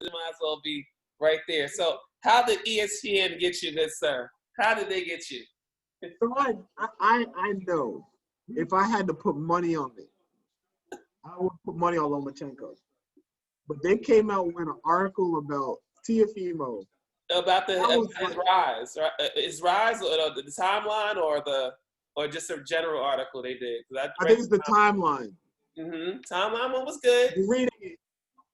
It might as well be right there. So how did ESPN get you, good sir? How did they get you? So I know if I had to put money on it, I would put money on Lomachenko. But they came out with an article about Tiafimo. About I was his like, rise, right? His rise, or the timeline, or just a general article they did. I think it's the timeline. Timeline one was good. You're reading it,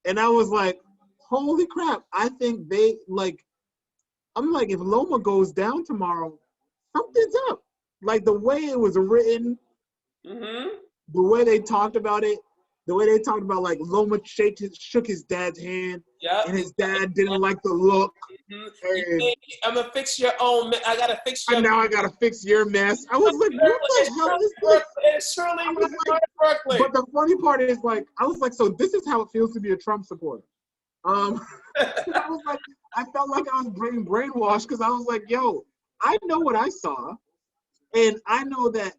and I was like, holy crap! I think they like. I'm like, if Loma goes down tomorrow, something's up. Like the way it was written, the way they talked about it, the way they talked about like Loma shook his dad's hand, and his dad didn't like the look. And I'm gonna fix your own. I gotta fix your. and now I gotta fix your mess. I was like, what the hell is this? It's surely Brooklyn. But the funny part is like, I was like, so this is how it feels to be a Trump supporter. I was like, I felt like I was being brainwashed because I was like, yo, I know what I saw, and I know that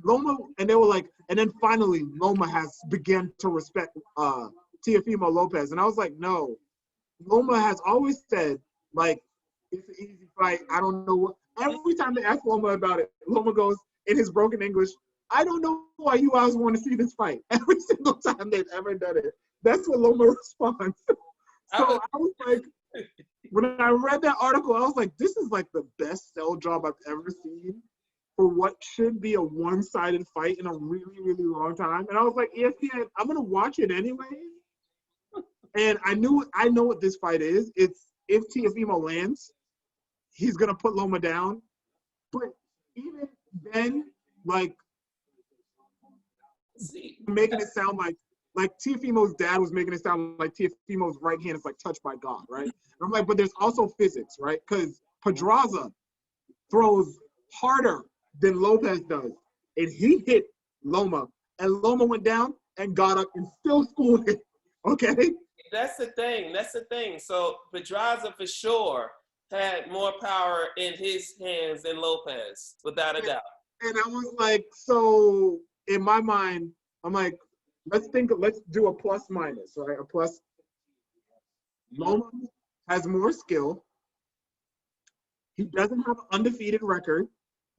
Loma, and they were like, and then finally Loma has begun to respect Teofimo Lopez, and I was like, no, Loma has always said like it's an easy fight. I don't know what. Every time they ask Loma about it, Loma goes in his broken English, I don't know why you guys want to see this fight. Every single time they've ever done it, that's what Loma responds. So I was like, when I read that article, I was like, this is like the best sell job I've ever seen for what should be a one-sided fight in a really, really long time. And I was like, ESPN, I'm gonna watch it anyway. And I know what this fight is. It's if Teofimo lands, he's gonna put Loma down. But even then, like making it sound like Teofimo's dad was making it sound like Teofimo's right hand is like touched by God, right? And I'm like, but there's also physics, right? Because Pedraza throws harder than Lopez does. And he hit Loma. And Loma went down and got up and still schooled it. Okay? That's the thing. So Pedraza for sure had more power in his hands than Lopez, without a doubt. And I was like, so in my mind, I'm like, let's do a plus minus, right? A plus. Loma has more skill. He doesn't have an undefeated record.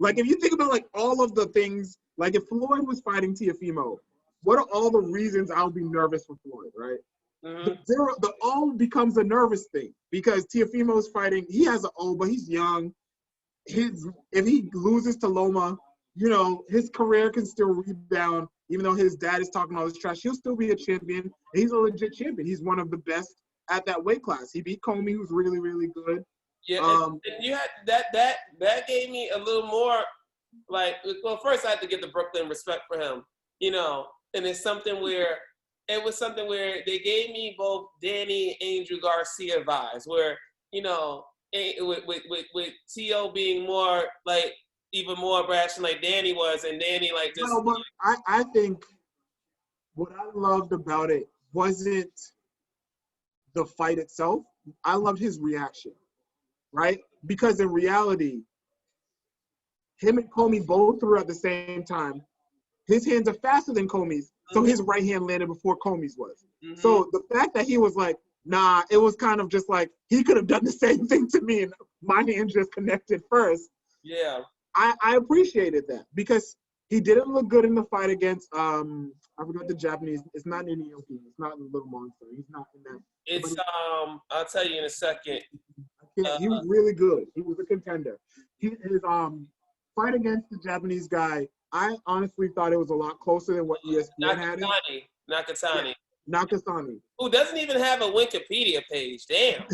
Like if you think about like all of the things, like if Floyd was fighting Teofimo, what are all the reasons I would be nervous for Floyd, right? The O becomes a nervous thing because Teofimo's fighting, he has an O, but he's young. If he loses to Loma, you know, his career can still rebound. Even though his dad is talking all this trash, he'll still be a champion. He's a legit champion. He's one of the best at that weight class. He beat Comey, who's really, really good. Yeah, and you had that gave me a little more like. Well, first I had to give the Brooklyn respect for him, you know, and it was something where they gave me both Danny and Angel Garcia vibes, where you know, with T.O. being more like even more brash than like Danny was, and Danny like just. No, but I think what I loved about it wasn't the fight itself. I loved his reaction, right? Because in reality, him and Comey both threw at the same time. His hands are faster than Comey's, so his right hand landed before Comey's was. So the fact that he was like, nah, it was kind of just like, he could have done the same thing to me and my hand just connected first. Yeah. I appreciated that because he didn't look good in the fight against, I forgot the Japanese, it's not Niniyoki, it's not Little Monster, he's not in that. It's, I'll tell you in a second. He was really good. He was a contender. His fight against the Japanese guy, I honestly thought it was a lot closer than what ESPN had it. Nakatani. Yeah, Nakatani. Who doesn't even have a Wikipedia page. Damn.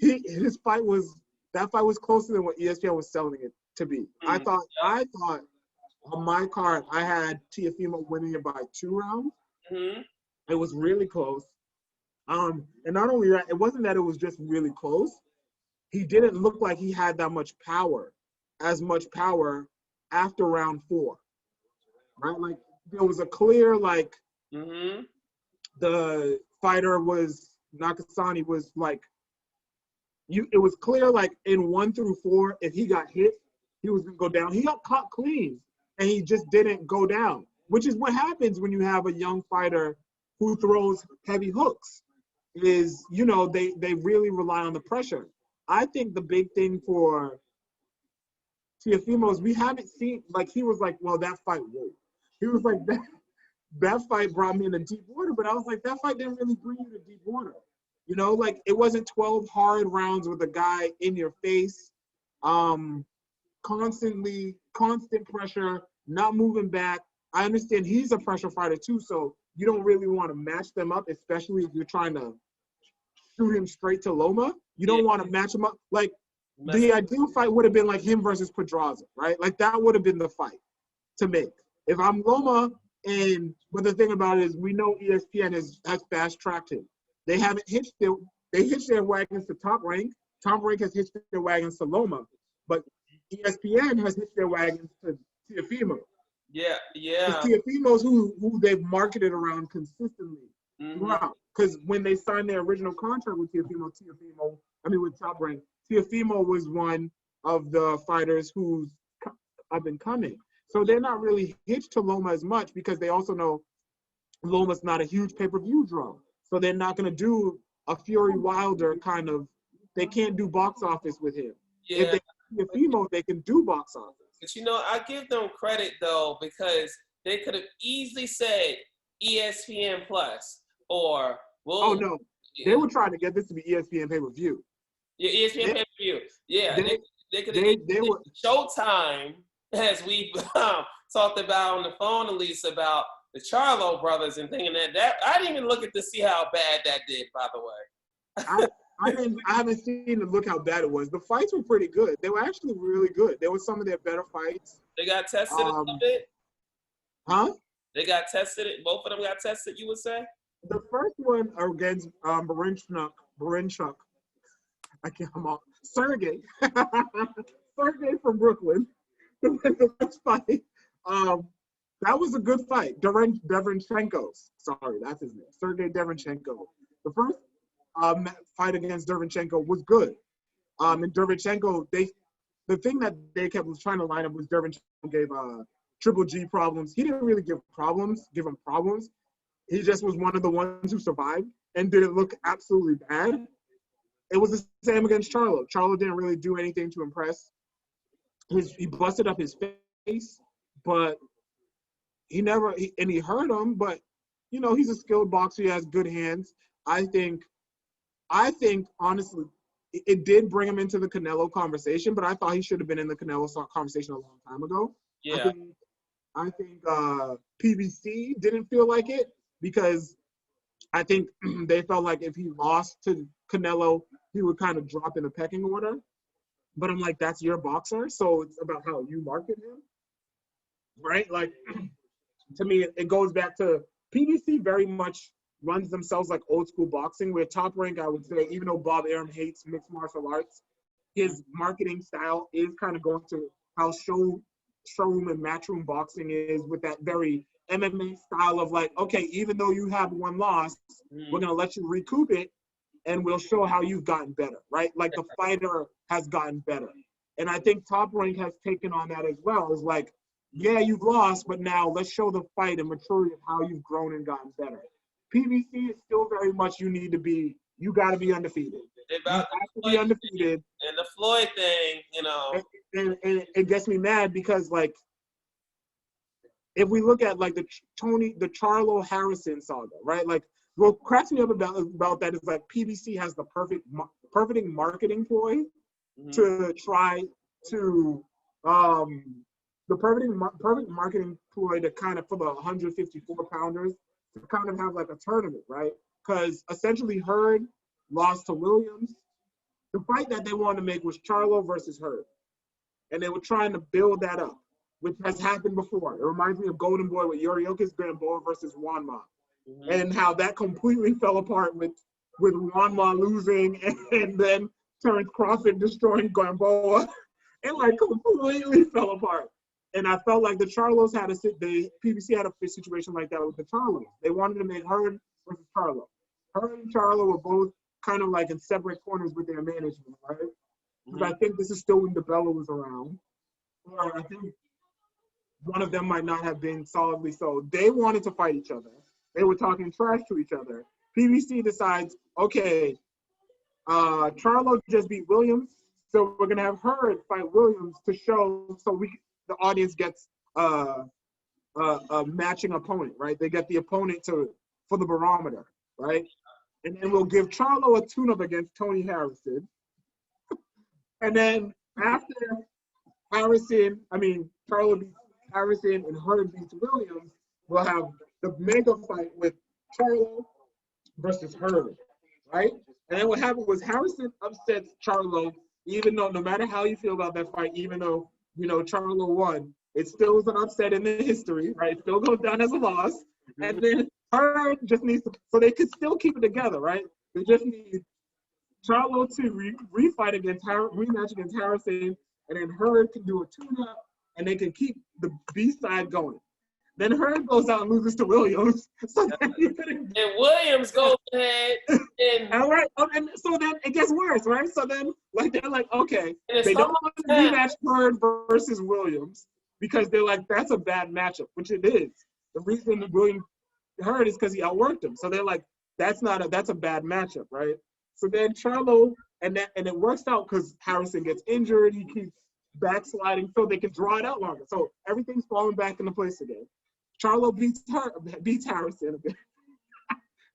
That fight was closer than what ESPN was selling it to be. I thought on my card I had Teofimo winning it by 2 rounds. It was really close. And not only that, it wasn't that it was just really close. He didn't look like he had that much power, after round 4, right? Like there was a clear the fighter was Nakasani was like it was clear like in 1 through 4 if he got hit he was gonna go down. He got caught clean and he just didn't go down, which is what happens when you have a young fighter who throws heavy hooks. is, you know, they really rely on the pressure. I think the big thing for Teofimo is we haven't seen, like, he was like, well, that fight, whoa. He was like, that fight brought me into deep water, but I was like, that fight didn't really bring you to deep water. You know, like, it wasn't 12 hard rounds with a guy in your face, constant pressure, not moving back. I understand he's a pressure fighter too, so you don't really want to match them up, especially if you're trying to shoot him straight to Loma. You don't want to match him up. Like, the ideal fight would have been like him versus Pedraza, right? Like, that would have been the fight to make. If I'm Loma, but the thing about it is we know ESPN has fast-tracked him. They haven't they hitched their wagons to Top Rank. Top Rank has hitched their wagons to Loma. But ESPN has hitched their wagons to Teofimo. Yeah. Teofimo's who they've marketed around consistently throughout. Because when they signed their original contract with with Top Rank, Teofimo was one of the fighters who's up and coming. So they're not really hitched to Loma as much because they also know Loma's not a huge pay-per-view draw. So they're not going to do a Fury Wilder kind of, they can't do box office with him. Yeah. If they Teofimo, they can do box office. But, you know, I give them credit, though, because they could have easily said ESPN Plus or, well. Oh, no. They were trying to get this to be ESPN pay-per-view. Yeah, ESPN pay-per-view. Yeah, they could have Showtime, as we talked about on the phone, at least, about the Charlo brothers and thinking that I didn't even look at to see how bad that did, by the way. I haven't seen to look how bad it was. The fights were pretty good. They were actually really good. They were some of their better fights. They got tested a little bit? Huh? They got tested? Both of them got tested, you would say? The first one against Barinchuk. I can't come off. Sergey. Sergey from Brooklyn. The first fight. That was a good fight. Derenchenko. Sorry, that's his name. Sergey Derenchenko. The first fight against Derenchenko was good. And Derenchenko, the thing that they kept trying to line up was Derenchenko gave Triple G problems. He didn't really give him problems. He just was one of the ones who survived and didn't look absolutely bad. It was the same against Charlo. Charlo didn't really do anything to impress. He busted up his face, but he hurt him, but, you know, he's a skilled boxer. He has good hands. I think, honestly, it did bring him into the Canelo conversation, but I thought he should have been in the Canelo conversation a long time ago. Yeah. I think PBC didn't feel like it because I think they felt like if he lost to Canelo, he would kind of drop in the pecking order. But I'm like, that's your boxer, so it's about how you market him, right? Like, to me, it goes back to PBC very much runs themselves like old school boxing, where Top Rank, I would say, even though Bob Arum hates mixed martial arts, his marketing style is kind of going to how showroom and matchroom boxing is, with that very MMA style of like, okay, even though you have one loss, we're going to let you recoup it and we'll show how you've gotten better, right? Like the fighter has gotten better. And I think Top Rank has taken on that as well. It's like, yeah, you've lost, but now let's show the fight and maturity of how you've grown and gotten better. PBC is still very much you got to be undefeated. You have to be undefeated. And the Floyd thing, you know. And it gets me mad because, like, if we look at, like, the Charlo Harrison saga, right? Like, what cracks me up about that is, like, PBC has the perfect marketing ploy to try to the perfect marketing ploy to kind of, for the 154-pounders, to kind of have like a tournament, right? Because essentially Hurd lost to Williams. The fight that they wanted to make was Charlo versus Hurd. And they were trying to build that up, which has happened before. It reminds me of Golden Boy with Yuriorkis Gamboa versus Juanma. And how that completely fell apart with Juanma losing and then Terrence Crawford destroying Gamboa. It like completely fell apart. And I felt like the Charlos PBC had a situation like that with the Charlos. They wanted to make Hurd versus Charlo. Hurd and Charlo were both kind of like in separate corners with their management, right? Because I think this is still when DeBella was around. Or I think one of them might not have been solidly so. They wanted to fight each other. They were talking trash to each other. PBC decides, okay, Charlo just beat Williams, so we're gonna have Hurd fight Williams to show, so the audience gets a matching opponent, right? They get the opponent for the barometer, right? And then we'll give Charlo a tune-up against Tony Harrison, and then after Charlo beats Harrison and Hurd beats Williams, we'll have the mega fight with Charlo versus Hurd, right? And then what happened was Harrison upsets Charlo, even though no matter how you feel about that fight, even though, Charlo won, it still was an upset in the history, right? It still goes down as a loss. Mm-hmm. And then Hurd just needs to, so they could still keep it together, right? They just need Charlo to rematch against Harrison, and then Hurd can do a tune-up, and they can keep the B side going. Then Hurd goes out and loses to Williams. So then and Williams goes ahead and all right, and so then it gets worse, right? So then they're like, okay, they don't want to rematch Hurd versus Williams because they're like, that's a bad matchup, which it is. The reason Williams Hurd is because he outworked him. So they're like, that's a bad matchup, right? So then Charlo, and it works out because Harrison gets injured, he keeps backsliding, so they can draw it out longer. So everything's falling back into place again. Charlo beats Harrison again.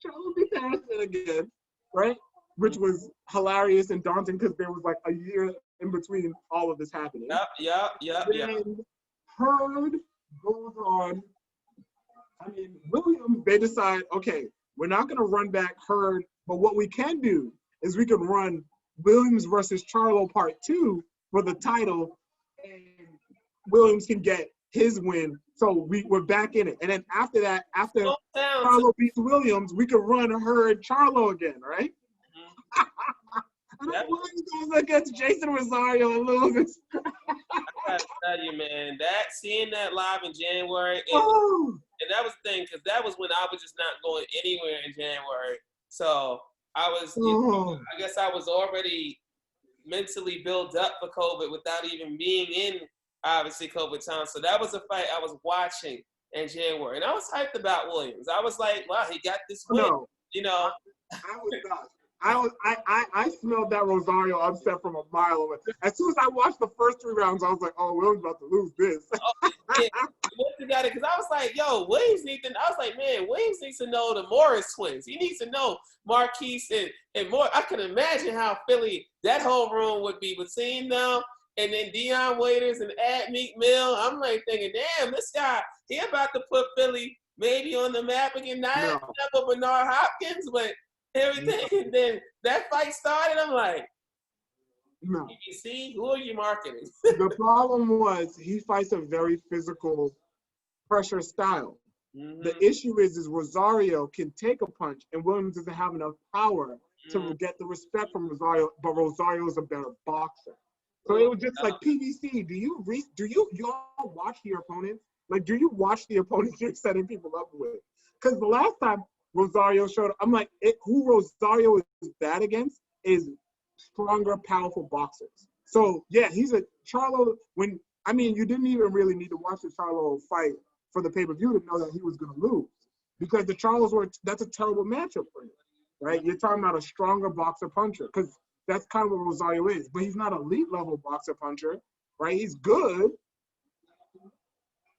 Charlo beats Harrison again, right? Which was hilarious and daunting because there was like a year in between all of this happening. Yep. And Hurd goes on. Williams, they decide, okay, we're not going to run back Hurd, but what we can do is we can run Williams versus Charlo Part 2 for the title, and Williams can get his win. So we're back in it. And then after that, after Charlo beats Williams, we can run Hurd Charlo again, right? And then Williams goes against Jason Rosario and loses. I gotta tell you, man, seeing that live in January, and that was the thing, because that was when I was just not going anywhere in January. So I was, I guess I was already mentally built up for COVID without even being in, obviously, COVID time. So that was a fight I was watching in January. And I was hyped about Williams. I was like, wow, he got this win. I was not. I smelled that Rosario upset from a mile away. As soon as I watched the first 3 rounds, I was like, oh, Williams about to lose this. Because I was like, yo, Williams needs to know the Morris twins. He needs to know Marquise and more. I can imagine how Philly, that whole room would be between them. And then Dion Waiters and Meek Mill. I'm like thinking, damn, this guy, he about to put Philly maybe on the map again. Not Bernard Hopkins, but everything. And then that fight started. I'm like, PBC, who are you marketing? The problem was he fights a very physical pressure style. Mm-hmm. The issue is Rosario can take a punch, and Williams doesn't have enough power to get the respect from Rosario, but Rosario is a better boxer. So it was just like, PBC, do you all watch your opponents? Like, do you watch the opponents you're setting people up with? Because the last time Rosario showed up, I'm like, who Rosario is bad against is stronger, powerful boxers. So, yeah, he's a Charlo. You didn't even really need to watch the Charlo fight for the pay-per-view to know that he was going to lose. Because the Charlos that's a terrible matchup for him, right? You're talking about a stronger boxer puncher. Because that's kind of what Rosario is. But he's not an elite level boxer puncher, right? He's good.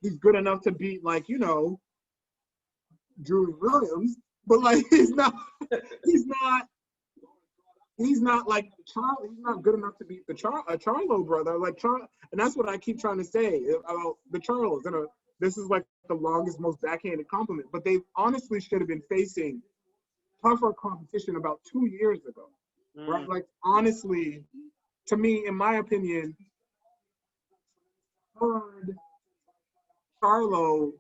He's good enough to beat, Drew Williams. But, he's not like Charlo. He's not good enough to beat a Charlo brother. And that's what I keep trying to say about the Charlos. And this is like the longest, most backhanded compliment. But they honestly should have been facing tougher competition about 2 years ago. Right? Honestly, to me, in my opinion, Charlo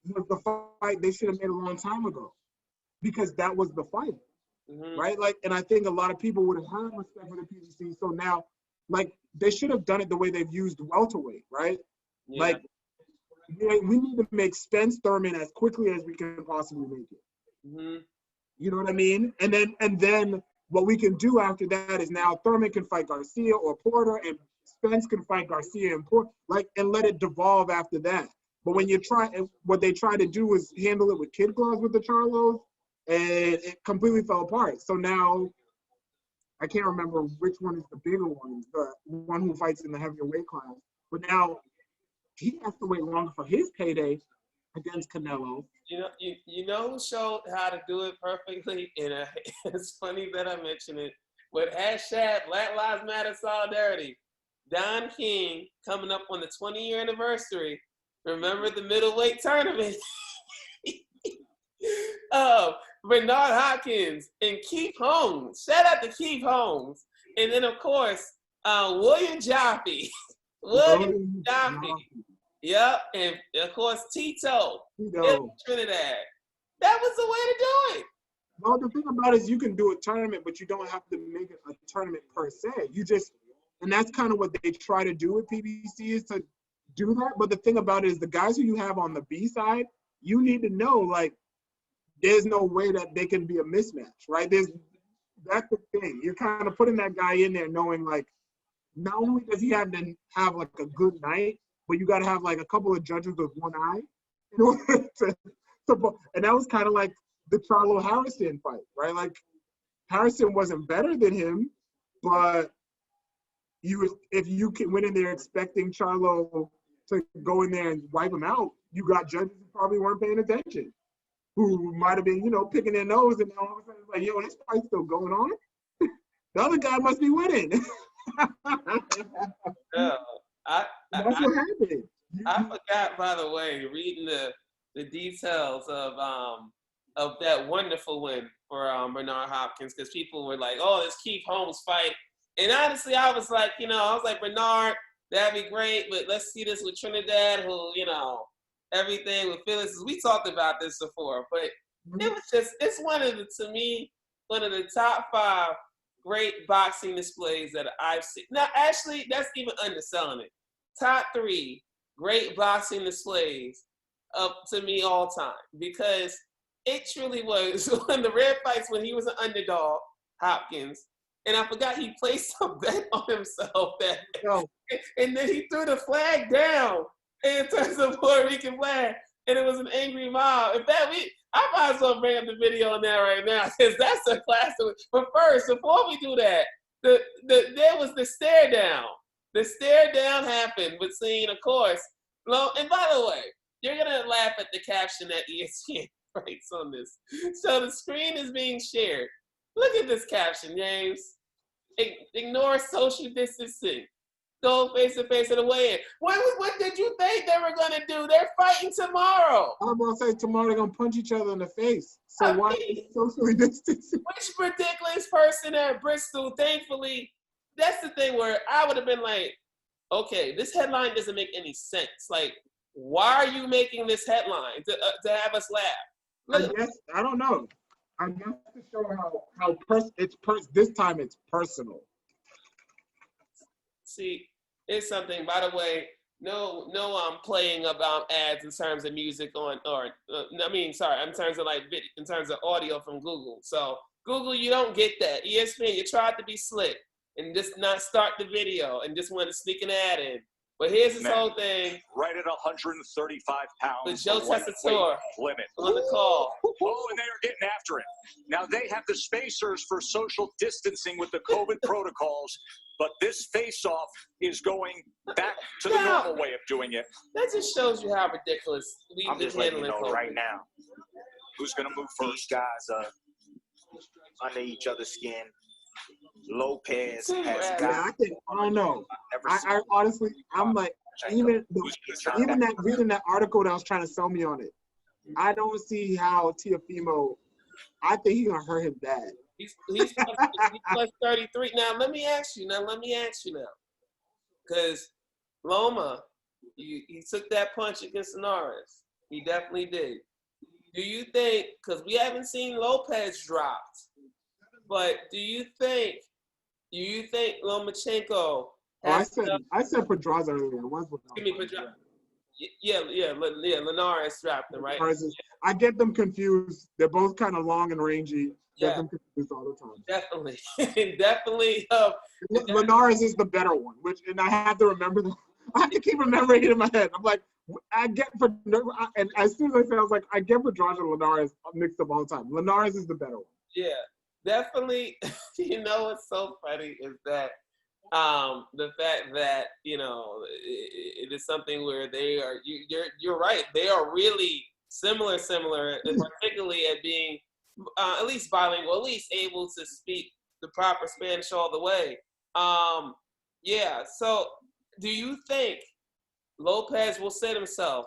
was the fight they should have made a long time ago, because that was the fight, right? And I think a lot of people would have had respect for the PBC. So now, they should have done it the way they've used welterweight, right? Yeah. We need to make Spence Thurman as quickly as we can possibly make it. Mm-hmm. You know what I mean? And then what we can do after that is now Thurman can fight Garcia or Porter, and Spence can fight Garcia and Porter, and let it devolve after that. But when what they try to do is handle it with kid gloves with the Charlos, and it completely fell apart. So now I can't remember which one is the bigger one, the one who fights in the heavier weight class. But now he has to wait longer for his payday against Canelo. You know who showed how to do it perfectly, and it's funny that I mentioned it. With hashtag Black Lives Matter Solidarity, Don King coming up on the 20-year anniversary. Remember the middleweight tournament? Bernard Hopkins and Keith Holmes. Shout out to Keith Holmes. And then, of course, William Jaffe. William Jaffe. Yep. And, of course, Tito. Trinidad. That was the way to do it. Well, the thing about it is you can do a tournament, but you don't have to make it a tournament per se. And that's kind of what they try to do with PBC is to do that. But the thing about it is the guys who you have on the B side, you need to know, like, there's no way that they can be a mismatch, right? That's the thing. You're kind of putting that guy in there knowing, like, not only does he have to have, like, a good night, but you got to have, like, a couple of judges with one eye in order to and that was kind of like the Charlo Harrison fight, right? Like, Harrison wasn't better than him, but if you went in there expecting Charlo to go in there and wipe him out, you got judges who probably weren't paying attention, who might have been, picking their nose, and all of a sudden it's like, yo, this fight's still going on? The other guy must be winning. Yeah, That's what happened. I forgot, by the way, reading the details of that wonderful win for Bernard Hopkins, because people were like, oh, this Keith Holmes fight. And honestly, I was like, Bernard, that'd be great, but let's see this with Trinidad, who, everything with Phyllis. We talked about this before, but it was just, it's to me, one of the top 5 great boxing displays that I've seen. Now, actually, that's even underselling it. Top 3 great boxing displays to me all time, because it truly was one of the rare fights when he was an underdog, Hopkins, and I forgot he placed a bet on himself and then he threw the flag down in terms of Puerto Rican flag, and it was an angry mob. In fact, I might as well bring up the video on there right now, because that's a classic. But first, before we do that, there was the stare down. The stare down happened between, of course, and by the way, you're gonna laugh at the caption that ESPN writes on this. So the screen is being shared. Look at this caption, James. Ignore social distancing. Go face to face in the weigh-in. What did you think they were gonna do? They're fighting tomorrow. I'm gonna say tomorrow they're gonna punch each other in the face. So why socially distancing? Which ridiculous person at Bristol? Thankfully, that's the thing where I would have been like, okay, this headline doesn't make any sense. Like, why are you making this headline to have us laugh? I don't know. I guess to show how this time it's personal. See, it's something. By the way, no, I'm playing about ads in terms of music in terms of in terms of audio from Google. So Google, you don't get that. ESPN, you tried to be slick and just not start the video and just want to sneak an ad in. But here's this whole thing. Right at 135 pounds. With Joe Tessitore limit on the call. Oh, and they are getting after it. Now they have the spacers for social distancing with the COVID protocols, but this face-off is going back to the normal way of doing it. That just shows you how ridiculous I'm just letting you know COVID right now who's going to move first. These guys are under each other's skin. Lopez has got. I don't know. I honestly, I'm like, even that reading that article that was trying to sell me on it, I don't see how Teofimo. I think he's gonna hurt him bad. He's plus 33. Now let me ask you. Because Loma, he took that punch against Linares. He definitely did. Do you think? Because we haven't seen Lopez dropped. But do you think Lomachenko has I said Pedraza earlier. Give me Pedraza. Yeah, Linares dropped him, right? I get them confused. They're both kind of long and rangy. Get them confused all the time. Definitely. Linares is the better one, and I have to remember I have to keep remembering it in my head. I'm like, I get for, and as soon as I said, I was like, I get for Josh and Linares mixed up all the time. Linares is the better one. Yeah, definitely. You know what's so funny is that the fact that it is something where they are. You're right. They are really similar, and particularly at being at least bilingual, at least able to speak the proper Spanish all the way. Yeah. So, do you think Lopez will say to himself,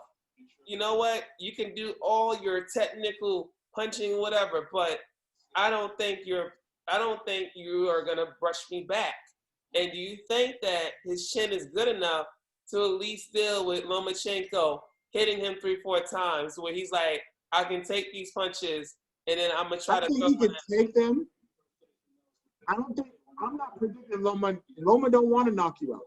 you know what? You can do all your technical punching, whatever, but I don't think you are gonna brush me back. And do you think that his chin is good enough to at least deal with Lomachenko hitting him 3-4 times, where he's like, I can take these punches, and then I'm gonna try I to. think he can take them. I'm not predicting Loma. Loma don't want to knock you out,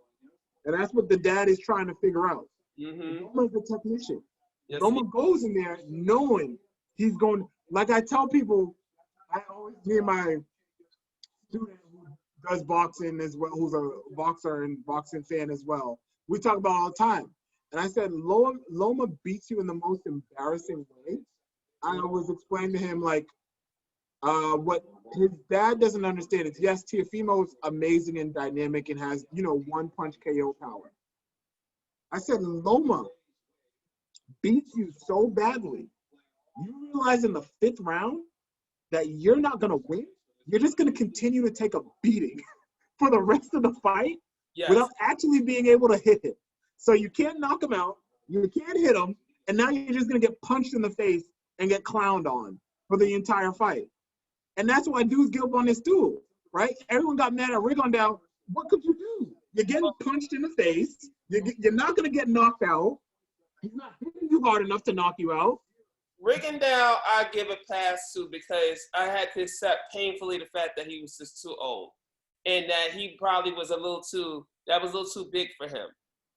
and that's what the dad is trying to figure out. Mm-hmm. Loma's the technician. Yes, Loma goes in there knowing he's going. Like I tell people, me and my student who does boxing as well, who's a boxer and boxing fan as well, we talk about all the time. And I said, Loma beats you in the most embarrassing way. I was explaining to him like what his dad doesn't understand is, yes, Teofimo's amazing and dynamic and has, one punch KO power. I said, Loma beats you so badly. You realize in the 5th round that you're not going to win. You're just going to continue to take a beating for the rest of the fight without actually being able to hit him. So you can't knock him out. You can't hit him. And now you're just going to get punched in the face and get clowned on for the entire fight. And that's why dudes get up on this stool, right? Everyone got mad at Rigondeaux. What could you do? You're getting punched in the face. You're not going to get knocked out. He's not hitting you hard enough to knock you out. Rigondeaux, I give a pass to because I had to accept painfully the fact that he was just too old, and that he probably was a little too big for him,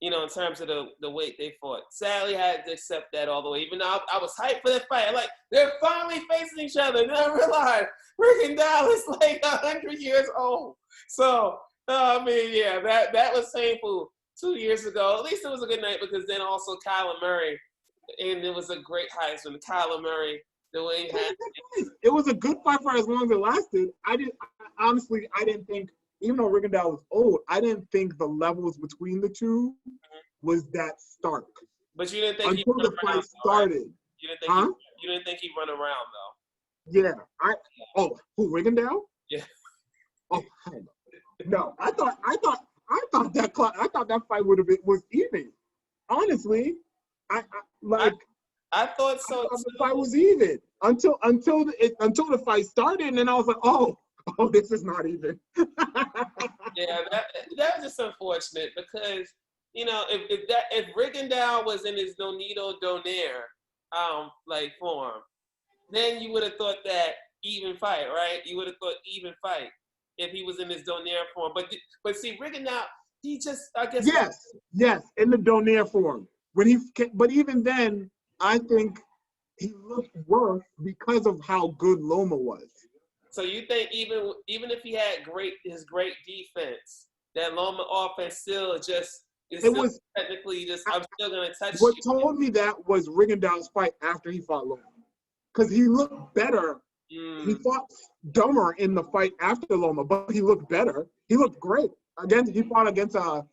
in terms of the weight they fought. Sadly, I had to accept that all the way. Even though I was hyped for that fight, like they're finally facing each other. And I realized Rigondeaux is like 100 years old. So that was painful 2 years ago. At least it was a good night because then also Kyler Murray. And it was a great Heisman. Kyler Murray, the way he had it was a good fight for as long as it lasted. I didn't think, even though Rigondeaux was old, I didn't think the levels between the two was that stark. But you didn't think until the fight started. Right? You didn't think he'd run around though. Yeah. Who, Rigondeaux? Yeah. Oh, no. I thought that fight was even. Honestly. I thought so. The fight was even until the fight started, and then I was like, oh, this is not even. Yeah, that was just unfortunate because if Rigondeaux was in his Donito Donaire form, then you would have thought that even fight, right? You would have thought even fight if he was in his Donaire form. But see, Rigondeaux, he just yes, in the Donaire form. But even then, I think he looked worse because of how good Loma was. So you think even if he had his great defense, that Loma offense still technically just I'm still gonna touch what you. What told me that was Rigondeaux's fight after he fought Loma, because he looked better. He fought dumber in the fight after Loma, but he looked better. He looked great. He fought against a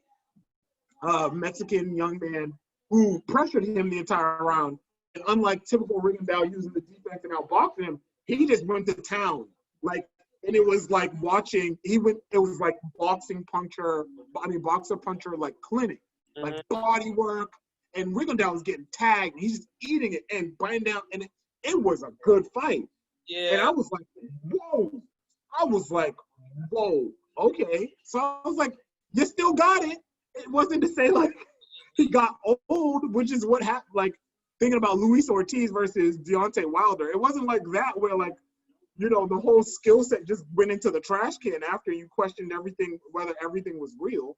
Mexican young man who pressured him the entire round. And unlike typical Rigondeaux using the defense and outboxing him, he just went to town. And it was like watching, it was like boxer puncher, like clinic, like body work. And Rigondeaux was getting tagged, and he's just eating it and biting down. And it was a good fight. Yeah. And I was like, whoa, okay. So I was like, you still got it. It wasn't to say he got old, which is what happened. Thinking about Luis Ortiz versus Deontay Wilder, it wasn't like that where the whole skill set just went into the trash can after you questioned everything, whether everything was real.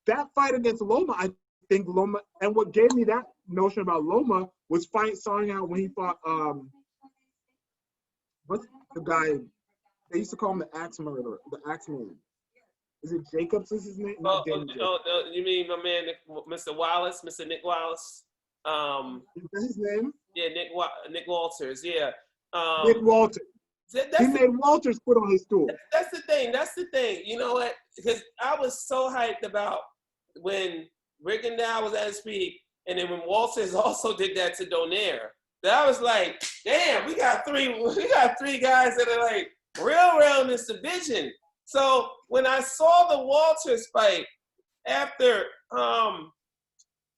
That fight against Loma, I think Loma, and what gave me that notion about Loma was starting out when he fought, what's the guy, they used to call him the Axe Murderer, the Axe Man. Is it Jacobs is his name? You mean my man, Mr. Wallace, Mr. Nick Wallace? Is that his name? Yeah, Nick Walters. Yeah. Nick Walters. That's He made Walters put on his stool. That's the thing. That's the thing. You know what? Because I was so hyped about when Rigondeaux was at his peak, and then when Walters also did that to Donaire, that I was like, damn, we got three guys that are like real in this division. So when I saw the Walters fight after,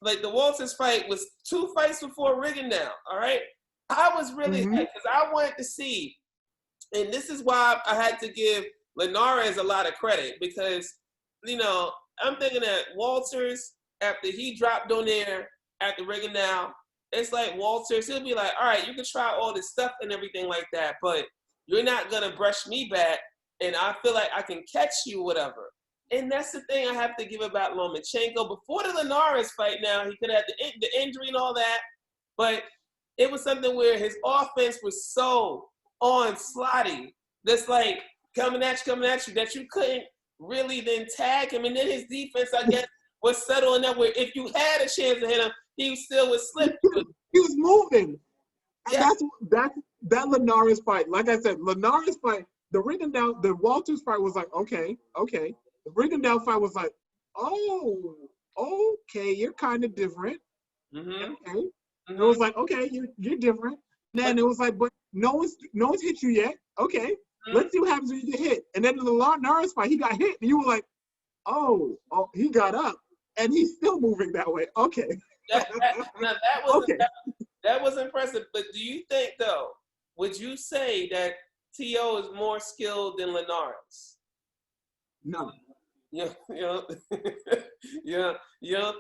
like the Walters fight was 2 fights before Rigondeaux. All right, I was really hyped because I wanted to see. And this is why I had to give Linares a lot of credit because, you know, I'm thinking that Walters, after he dropped Donaire after Rigondeaux, it's like Walters, he'll be like, all right, you can try all this stuff and everything like that, but you're not going to brush me back, and I feel like I can catch you, whatever. And that's the thing I have to give about Lomachenko. Before the Linares fight now, he could have the injury and all that, but it was something where his offense was so on slotty, that's like coming at you, that you couldn't really then tag him. And then his defense, I guess, was settled enough where if you had a chance to hit him, he still would slip. He was moving. Yeah. That's that Linares fight. Like I said, Linares fight, the Walters fight was like, okay. The Rigondeaux fight was like, oh, okay, you're kind of different. Mm-hmm. Okay. It was like, okay, you're different. And then it was like, but no one's hit you yet. Okay, let's see what happens when you get hit. And then in the Linares fight, he got hit, and you were like, oh, he got up, and he's still moving that way. Okay. That was impressive. But do you think, though, would you say that T.O. is more skilled than Linares? No. You don't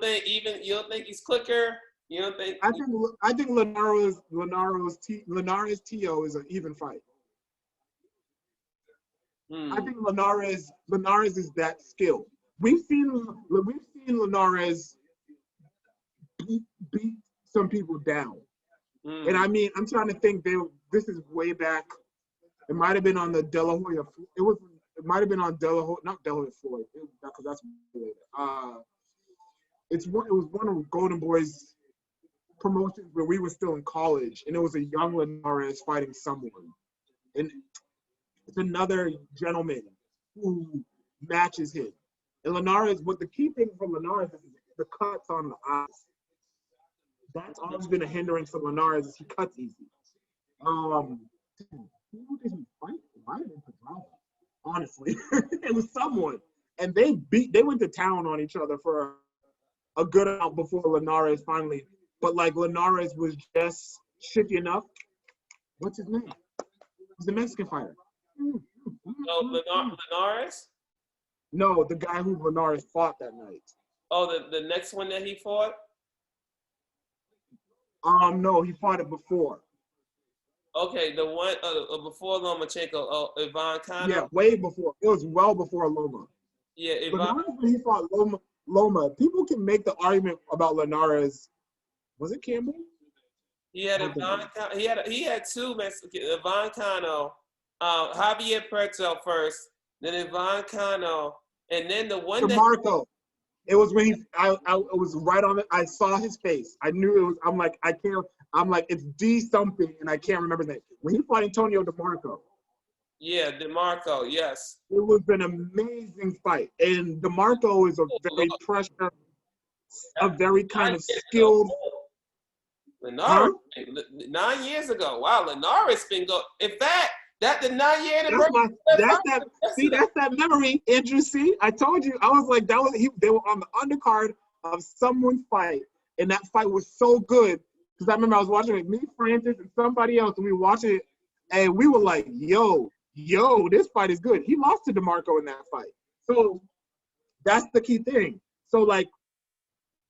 think he's quicker? You don't think? I think Linares T.O. is an even fight. I think Linares is that skilled. We've seen Linares beat some people down, and I mean, I'm trying to think. This is way back. It might have been on the De La Hoya. It might have been on not De La Hoya Floyd, because that's later. It was one of Golden Boy's promotions where we were still in college, and it was a young Linares fighting someone, and it's another gentleman who matches him. And Linares, what the key thing for Linares is the cuts on the eyes. That's always been a hindrance for Linares, is he cuts easy. Who did he fight? It might have been Pedraza, honestly. It was someone, and they went to town on each other for a good amount before Linares finally. But like Linares was just shitty enough. What's his name? He's the Mexican fighter. No, Linares? No, the guy who Linares fought that night. Oh, the next one that he fought? No, he fought it before. Okay, the one before Lomachenko, Ivan Cano. Yeah, way before. It was well before Loma. Yeah, Linares, when he fought Loma, people can make the argument about Linares. Was it Campbell? He had he had two Mexican, Ivan Cano, Javier Puerto first, then Ivan Cano, and then the one DeMarco. It was when I was right on it. I saw his face. I knew it was. I'm like, it's D something, and I can't remember his name. When he fought Antonio DeMarco. Yeah, DeMarco, yes. It was an amazing fight. And DeMarco is a very pressure, a very kind of skilled. Linares, 9 years ago. Wow, Linares been go. In fact, that the 9 year anniversary. That's that memory, Andrew. See, I told you. I was like, they were on the undercard of someone's fight, and that fight was so good because I remember I was watching it, me, Francis, and somebody else, and we were watching it, and we were like, yo, this fight is good. He lost to DeMarco in that fight, so that's the key thing. So like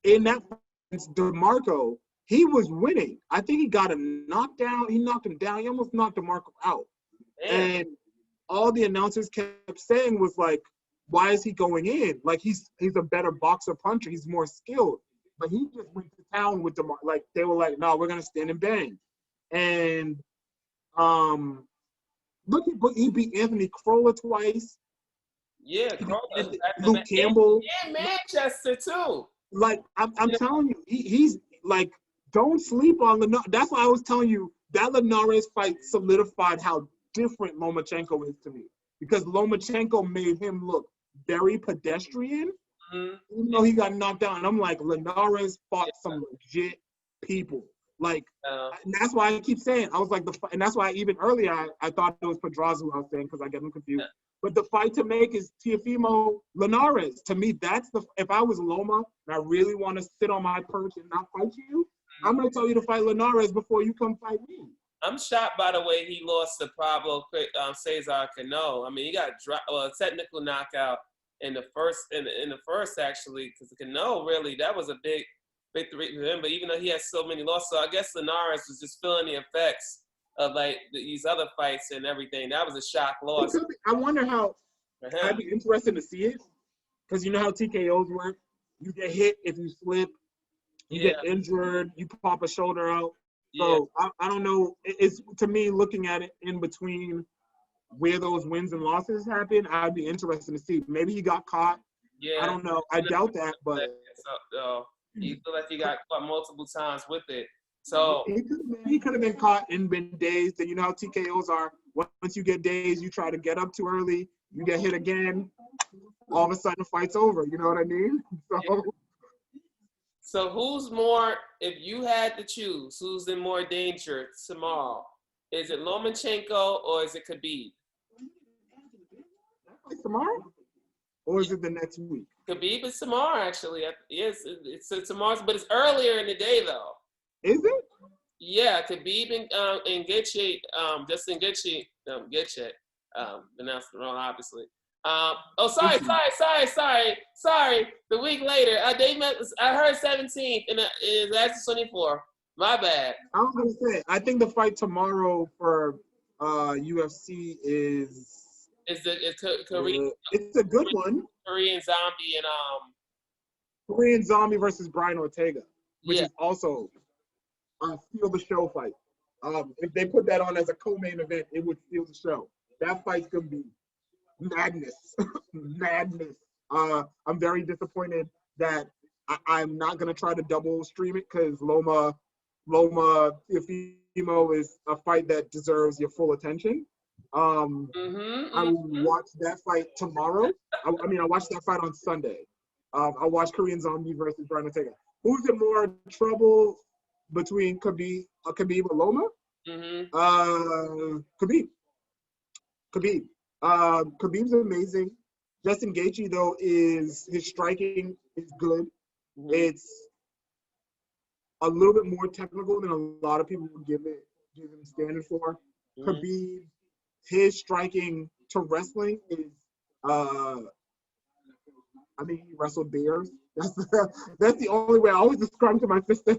in that fight, DeMarco, he was winning. I think he got a knockdown. He knocked him down. He almost knocked DeMarco out. Damn. And all the announcers kept saying was like, why is he going in? Like he's a better boxer puncher. He's more skilled. But he just went to town with DeMarco. Like they were like, no, we're gonna stand and bang. And he beat Anthony Crolla twice. Yeah, Crolla. Luke Campbell. And Manchester too. Like I'm telling you, he's like don't sleep on Linares. That's why I was telling you that Linares fight solidified how different Lomachenko is to me. Because Lomachenko made him look very pedestrian, even though he got knocked out. And I'm like, Linares fought some legit people. Like, and that's why I keep saying, I was like, and that's why even earlier I thought it was Pedraza I was saying because I get them confused. But the fight to make is Teofimo Linares. To me, that's if I was Loma and I really want to sit on my perch and not fight you, I'm going to tell you to fight Linares before you come fight me. I'm shocked by the way he lost to Pablo Cesar Cano. I mean, he got a technical knockout in the first actually, because Cano really, that was a big victory for him. But even though he had so many losses, so I guess Linares was just feeling the effects of like these other fights and everything. That was a shock loss. I wonder how. I'd be interested to see it because you know how TKOs work. You get hit if you slip. You get injured. You pop a shoulder out. So I don't know. It's to me looking at it in between where those wins and losses happen. I'd be interested to see. Maybe he got caught. I don't know. I doubt that, but you feel like he got caught multiple times with it. So he could have been caught and been dazed. And you know how TKOs are. Once you get dazed, you try to get up too early. You get hit again. All of a sudden, the fight's over. You know what I mean? So who's more, if you had to choose, who's in more danger tomorrow? Is it Lomachenko or is it Khabib? Tomorrow? Or is it the next week? Khabib is tomorrow, actually. Yes, it's tomorrow, but it's earlier in the day, though. Is it? Yeah, Khabib and Gaethje, Justin Gaethje, pronounced it wrong, obviously. Sorry. The week later, they met. I heard 17th, and it's actually 24. My bad. I was gonna say, I think the fight tomorrow for UFC is Korean. It's a good one. Korean Zombie and Korean Zombie versus Brian Ortega, which is also a steal the show fight. If they put that on as a co-main event, it would steal the show. That fight's gonna be madness. I'm very disappointed that I'm not gonna try to double stream it because Loma Teofimo is a fight that deserves your full attention. I will watch that fight tomorrow. I watched that fight on Sunday. I watched Korean Zombie versus Brian Ortega. Who's in more trouble between Khabib or Loma? Khabib. Khabib's amazing. Justin Gaethje, though, his striking is good. It's a little bit more technical than a lot of people would give him standard for. Khabib, his striking to wrestling is, he wrestled bears. That's the only way I always describe to my sister.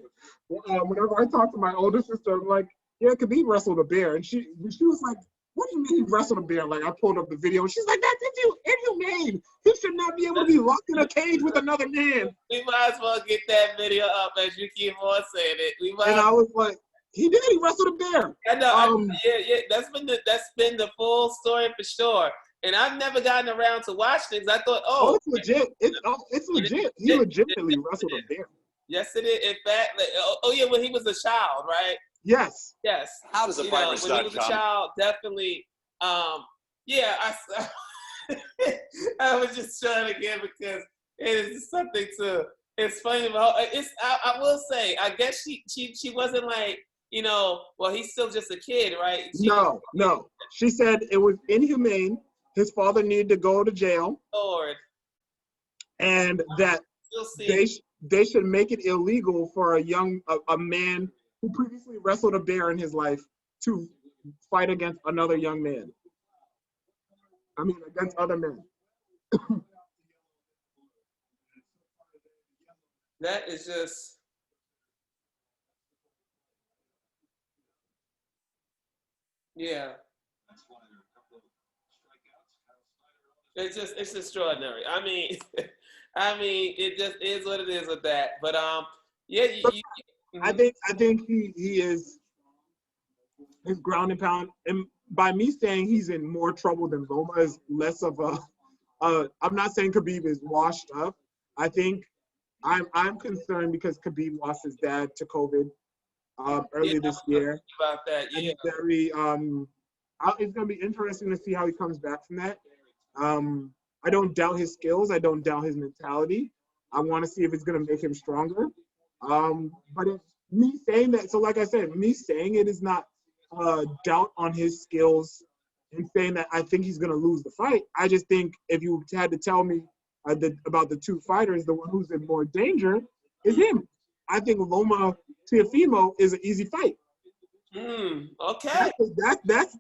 Whenever I talk to my older sister, I'm like, yeah, Khabib wrestled a bear. And she was like, what do you mean he wrestled a bear? Like, I pulled up the video, and she's like, that's inhumane. He should not be able to be locked in a cage with another man. We might as well get that video up as you keep on saying it. I was like, he wrestled a bear. I know. That's been the full story for sure. And I've never gotten around to watch things. I thought, it's legit. It's legit. He legitimately wrestled a bear. Yes, it is. In fact, when he was a child, right? Yes. How does a fight when he was a child, definitely. I was just trying to get because it is something to. It's funny about. I will say. I guess she wasn't like he's still just a kid, right? No. She said it was inhumane. His father needed to go to jail. Lord. And that they should make it illegal for a man who previously wrestled a bear in his life to fight against another young man. Against other men. That is just. Yeah. It's extraordinary. It just is what it is with that. But I think he is his ground and pound. And by me saying he's in more trouble than Loma is less of I'm not saying Khabib is washed up. I think I'm concerned because Khabib lost his dad to COVID. early this year. About that, yeah. It's going to be interesting to see how he comes back from that. I don't doubt his skills. I don't doubt his mentality. I want to see if it's going to make him stronger. But me saying that, so like I said, me saying it is not doubt on his skills and saying that I think he's going to lose the fight. I just think if you had to tell me about the two fighters, the one who's in more danger is him. I think Loma Teofimo is an easy fight. Okay.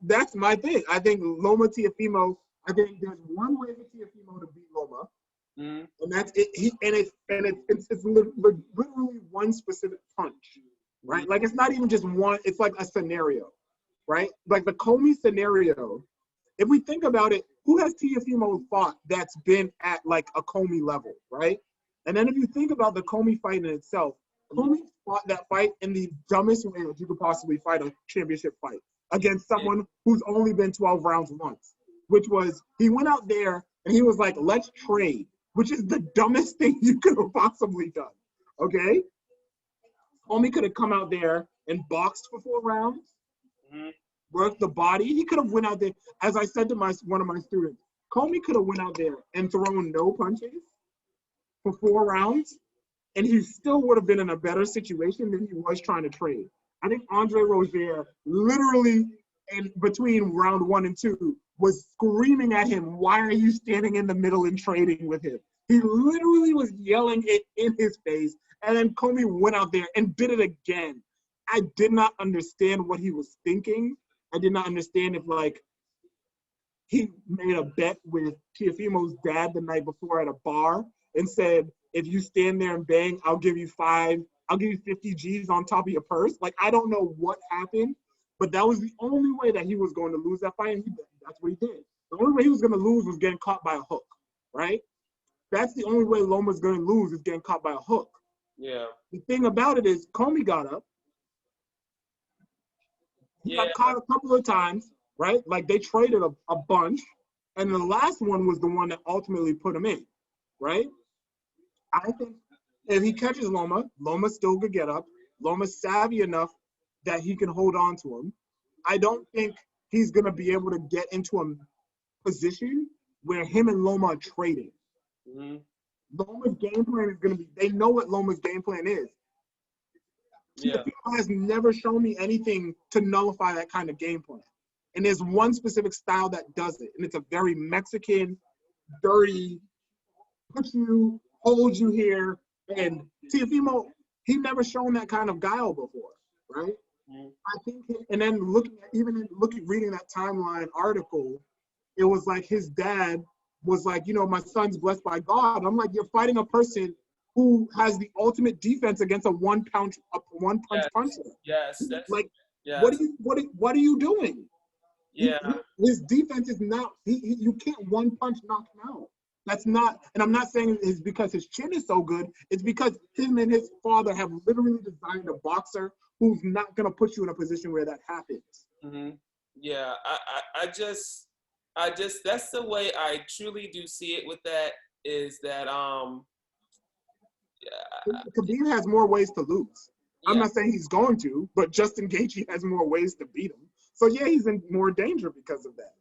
That's my thing. I think Loma Teofimo. I think there's one way for Teofimo to beat Loma, and that's it. It's literally one specific punch, right? Like it's not even just one. It's like a scenario, right? Like the Comey scenario. If we think about it, who has Teofimo fought that's been at like a Comey level, right? And then if you think about the Comey fight in itself, Comey fought that fight in the dumbest way that you could possibly fight a championship fight against someone who's only been 12 rounds once, which was he went out there and he was like, let's trade, which is the dumbest thing you could have possibly done, okay? Comey could have come out there and boxed for 4 rounds, worked the body. He could have went out there, as I said to one of my students, Comey could have went out there and thrown no punches for 4 rounds, and he still would have been in a better situation than he was trying to trade. I think Andre Rozier literally in between round 1 and 2 was screaming at him, why are you standing in the middle and trading with him? He literally was yelling it in his face, and then Comey went out there and did it again. I did not understand what he was thinking. I did not understand if, like, he made a bet with Teofimo's dad the night before at a bar and said, if you stand there and bang, I'll give you 50 G's on top of your purse. Like, I don't know what happened, but that was the only way that he was going to lose that fight, and that's what he did. The only way he was going to lose was getting caught by a hook, right? That's the only way Loma's going to lose is getting caught by a hook. Yeah. The thing about it is Comey got up. He got caught a couple of times, right? Like, they traded a bunch, and the last one was the one that ultimately put him in, right? I think if he catches Loma, Loma still could get up. Loma's savvy enough that he can hold on to him. I don't think he's going to be able to get into a position where him and Loma are trading. Loma's game plan is going to be, they know what Loma's game plan is. Teofimo has never shown me anything to nullify that kind of game plan. And there's one specific style that does it. And it's a very Mexican, dirty, put you, hold you here. And Teofimo, he never shown that kind of guile before, right? I think, and then reading that timeline article, it was like his dad was like, you know, my son's blessed by God. I'm like, you're fighting a person who has the ultimate defense against a one-punch puncher. Yes. Like, what are you doing? Yeah. His defense is not. You can't one-punch knock him out. That's not. And I'm not saying it's because his chin is so good. It's because him and his father have literally designed a boxer who's not gonna put you in a position where that happens. Yeah. I just that's the way I truly do see it with that is that Khabib has more ways to lose. I'm not saying he's going to, but Justin Gaethje has more ways to beat him. So yeah, he's in more danger because of that.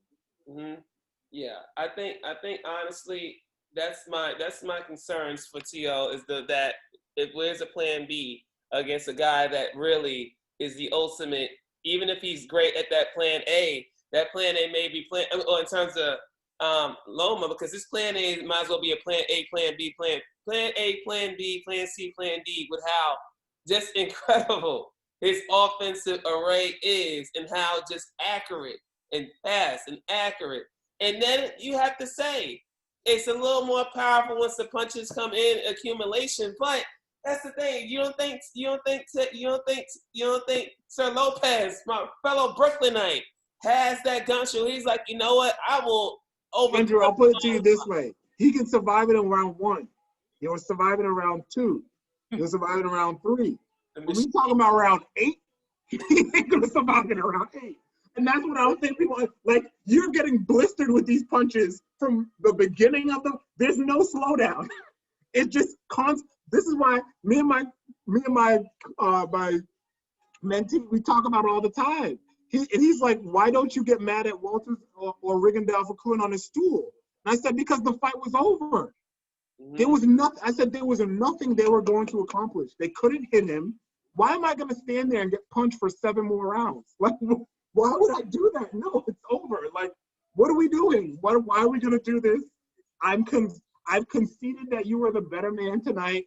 Yeah, I think honestly that's my concerns for T.O. is that if where's a plan B against a guy that really is the ultimate, even if he's great at that plan A may be plan, or in terms of Loma, because this plan A might as well be a plan A, plan B, plan A, plan B, plan C, plan D, with how just incredible his offensive array is and how just accurate and fast and accurate. And then you have to say it's a little more powerful once the punches come in accumulation. But that's the thing. You don't think Sir Lopez, my fellow Brooklynite, has that gumption? He's like, you know what? I will over. Andrew, I'll put it to you this way: he can survive it in round 1. He will survive it in round 2. He'll survive it in round 3. When we talking about round 8, he ain't gonna survive it in round 8. And that's what I don't think people like. You're getting blistered with these punches from the beginning of them. There's no slowdown. It just constant. This is why me and my Menti, we talk about it all the time. He's like, why don't you get mad at Walters or Rigondeaux for cooling on his stool? And I said, because the fight was over. There was nothing. I said there was nothing they were going to accomplish. They couldn't hit him. Why am I going to stand there and get punched for 7 more rounds? Like, why would I do that? No, it's over. Like, what are we doing? Why are we going to do this? I've conceded that you were the better man tonight.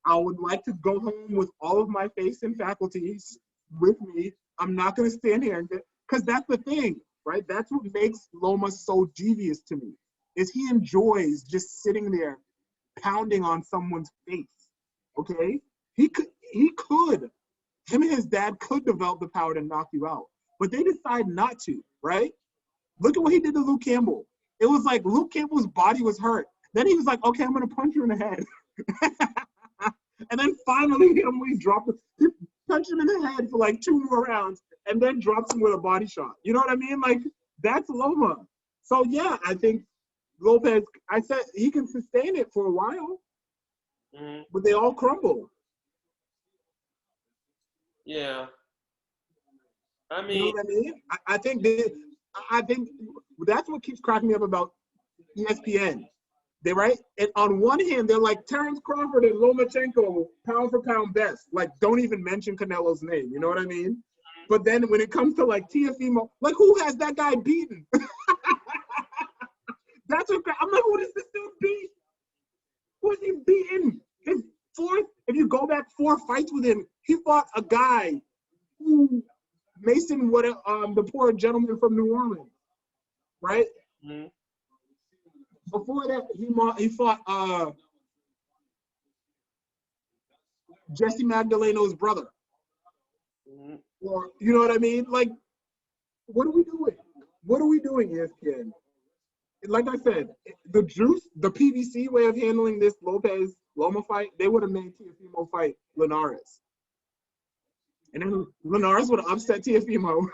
I would like to go home with all of my face and faculties with me. I'm not going to stand here because that's the thing, right? That's what makes Loma so devious to me, is he enjoys just sitting there pounding on someone's face. Okay, him and his dad could develop the power to knock you out, but they decide not to, right? Look at what he did to Luke Campbell. It was like Luke Campbell's body was hurt. Then he was like, okay, I'm going to punch you in the head. And then finally, he punched him in the head for like 2 more rounds and then drops him with a body shot. You know what I mean? Like, that's Loma. So, yeah, I think Lopez, I said he can sustain it for a while, but they all crumble. Yeah. I mean, you know what I mean? I think that's what keeps cracking me up about ESPN. They right? And on one hand, they're like Terrence Crawford and Lomachenko, pound for pound best. Like, don't even mention Canelo's name. You know what I mean? But then when it comes to like Teofimo, like, who has that guy beaten? That's what I'm like. Who does this dude beat? Who is he beaten? His fourth. If you go back 4 fights with him, he fought a guy who Mason, the poor gentleman from New Orleans, right? Before that, he fought Jesse Magdaleno's brother. Or, you know what I mean? Like, what are we doing? What are we doing, ESPN? Like I said, the PBC way of handling this Lopez-Loma fight, they would have made Teofimo fight Linares. And then Linares would have upset Teofimo.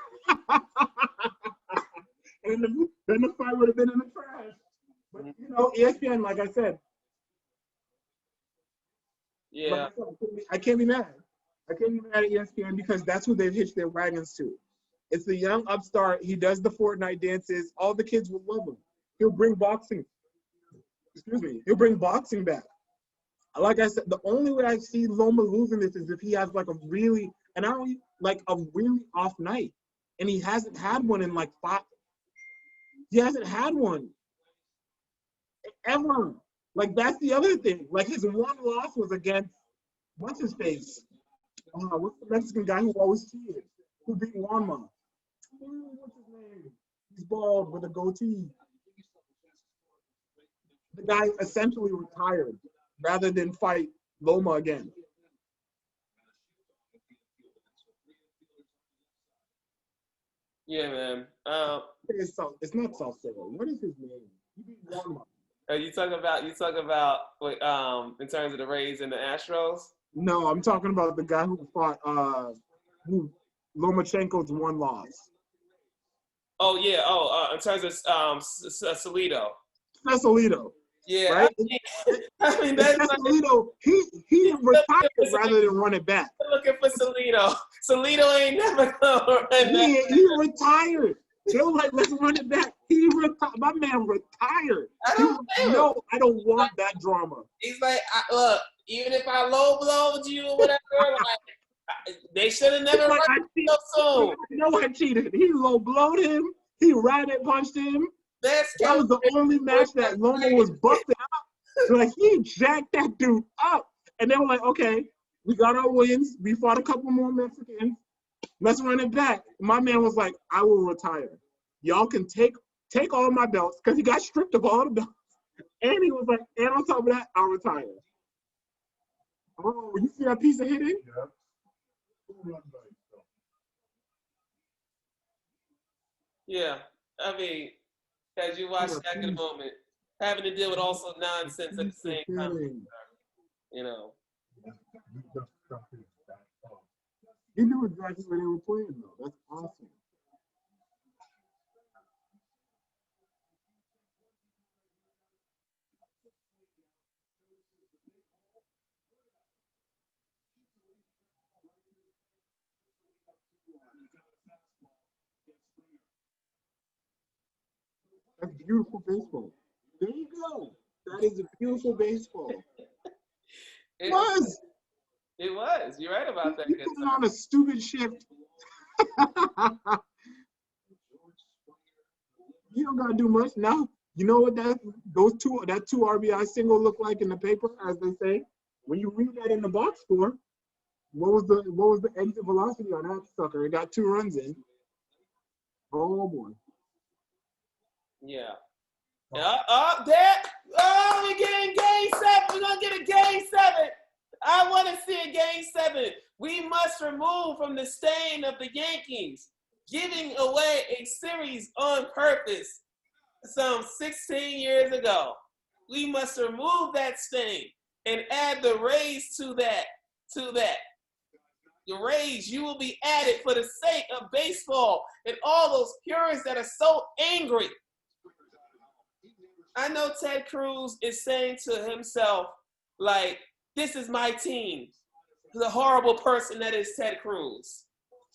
And then the fight would have been in the trash. But, you know, ESPN, like I said. yeah. I can't be mad. I can't be mad at ESPN because that's who they've hitched their wagons to. It's the young upstart. He does the Fortnite dances. All the kids will love him. He'll bring boxing. He'll bring boxing back. Like I said, the only way I see Loma losing this is if he has like a really off night. And he hasn't had one in like 5. He hasn't had one ever. Like, that's the other thing. Like, his one loss was against what's his face? What's the Mexican guy who always cheated? Who beat Juanma? What's his name? He's bald with a goatee. The guy essentially retired rather than fight Loma again. Yeah, man. It's not Salcedo. What is his name? He beat Juanma. You talk about in terms of the Rays and the Astros? No, I'm talking about the guy who fought Lomachenko's one loss. Oh yeah. In terms of Salido. Salido. Yeah. Right? I mean that's Salido. He retired rather than run it back. Looking for Salido. Salido ain't never gonna run that. He retired. They were like, let's run it back. He retired. My man retired. I don't want that drama. He's like, look, even if I low blowed you or whatever, like, they should have never run so soon. No, I cheated. He low blowed him. He rabbit punched him. That was the only match that Loma was busted up. Like, he jacked that dude up. And they were like, okay, we got our wins. We fought a couple more Mexicans. Let's run it back. My man was like, I will retire. Y'all can take all my belts, because he got stripped of all the belts. And he was like, and on top of that, I'll retire. Oh, you see that piece of hitting? Yeah. I mean, as you watch that in a moment, having to deal with also nonsense at the same time. You know. He knew exactly where they were playing, though. That's awesome. That's beautiful baseball. There you go. That is a beautiful baseball. It Was. It was. You're right about that. You Good put it sir. on a stupid shift. You don't gotta do much now. You know what that two RBI single look like in the paper, as they say. When you read that in the box score, what was the exit velocity on that sucker? It got 2 runs in. Oh boy. Yeah. We're getting game 7. We're gonna get a game 7. I want to see a game 7. We must remove from the stain of the Yankees giving away a series on purpose some 16 years ago. We must remove that stain and add the Rays to that. The Rays, you will be added for the sake of baseball and all those purists that are so angry. I know Ted Cruz is saying to himself, like, this is my team. The horrible person that is Ted Cruz.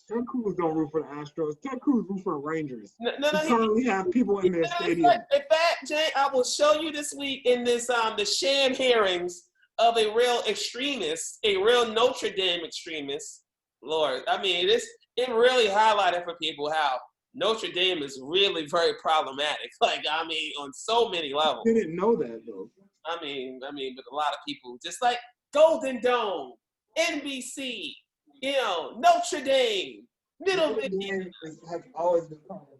Ted Cruz don't root for the Astros. Ted Cruz root for the Rangers. No, He currently have people in their stadium. In fact, Jay, I will show you this week in this the sham hearings of a real extremist, a real Notre Dame extremist. Lord, I mean, it really highlighted for people how Notre Dame is really very problematic. Like, I mean, on so many levels. I didn't know that though. I mean, but a lot of people, just like Golden Dome, NBC, Notre Dame, Middle Michigan. Has always been problematic.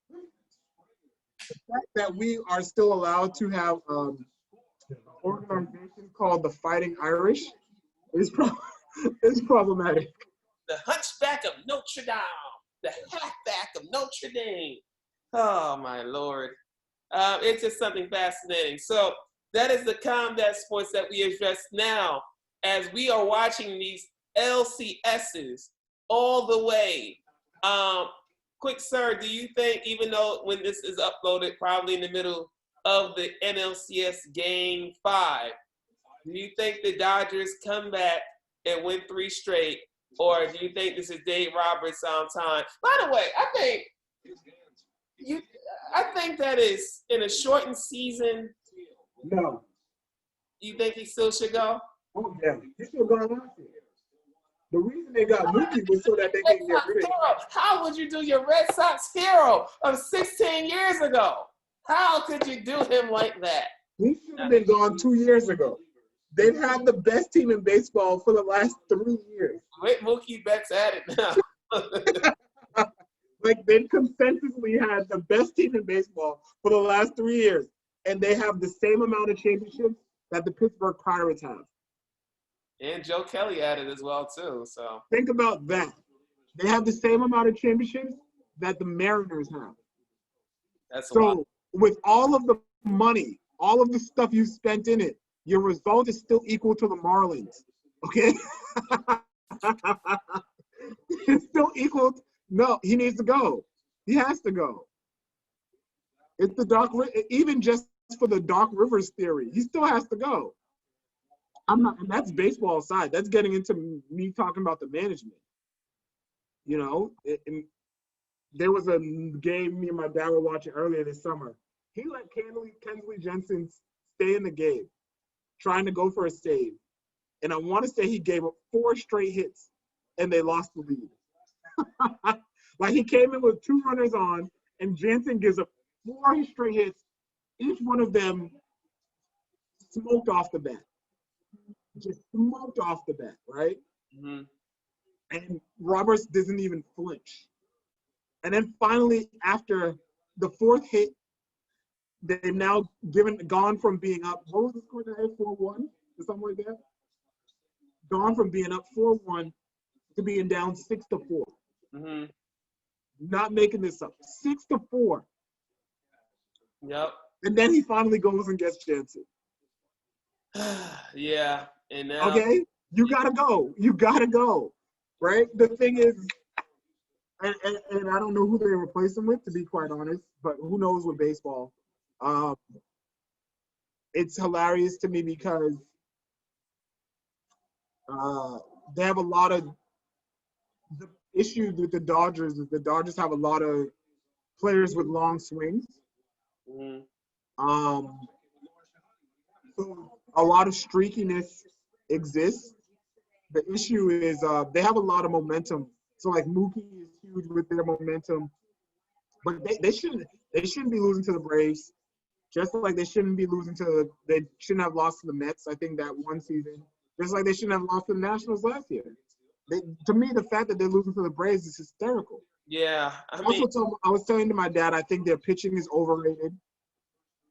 The fact that we are still allowed to have an organization called the Fighting Irish is problematic. The Hunchback of Notre Dame, the Halfback of Notre Dame. Oh, my Lord. It's just something fascinating. So that is the combat sports that we address now as we are watching these LCSs all the way. Quick, sir, do you think, even though when this is uploaded, probably in the middle of the NLCS Game 5, do you think the Dodgers come back and win 3 straight, or do you think this is Dave Roberts' time? By the way, I think that is in a shortened season. No. You think he still should go? Oh yeah, he still going last year. The reason they got Mookie was so that they can get rid of him. How would you do your Red Sox hero of 16 years ago? How could you do him like that? He should have been gone 2 years ago. They've had the best team in baseball for the last 3 years. Wait, Mookie Betts at it now. Like, they've consensusly had the best team in baseball for the last 3 years, and they have the same amount of championships that the Pittsburgh Pirates have. And Joe Kelly at it as well, too. So Think about that. They have the same amount of championships that the Mariners have. that's a So lot. with all of the money, all of the stuff you spent in it, your result is still equal to the Marlins. Okay? It's still equal. No, he needs to go. He has to go. It's the even just for the Doc Rivers theory, he still has to go. And that's baseball side. That's getting into me talking about the management. There was a game me and my dad were watching earlier this summer. He let Kenley Jensen stay in the game, trying to go for a save. And I want to say he gave up 4 straight hits, and they lost the lead. Like, he came in with 2 runners on, and Jensen gives up 4 straight hits. Each one of them smoked off the bat. Just smoked off the bat, right? Mm-hmm. And Roberts doesn't even flinch. And then finally, after the 4th hit, they've now gone from being up, what was the score today, 4-1 or something like that? Gone from being up 4-1 to being down 6-4. Mm-hmm. Not making this up. 6-4. Yep. And then he finally goes and gets Jansen. Yeah. And now, Okay? You gotta go. You gotta go. Right? The thing is, and I don't know who they replace him with, to be quite honest, but who knows with baseball. It's hilarious to me because they have a lot of issue with the Dodgers is the Dodgers have a lot of players with long swings. Mm-hmm. So a lot of streakiness exists. The issue is they have a lot of momentum. So like Mookie is huge with their momentum, but they shouldn't be losing to the Braves. Just like they shouldn't have lost to the Mets. I think that one season. Just like they shouldn't have lost to the Nationals last year. To me, the fact that they're losing to the Braves is hysterical. Yeah, I was telling to my dad, I think their pitching is overrated.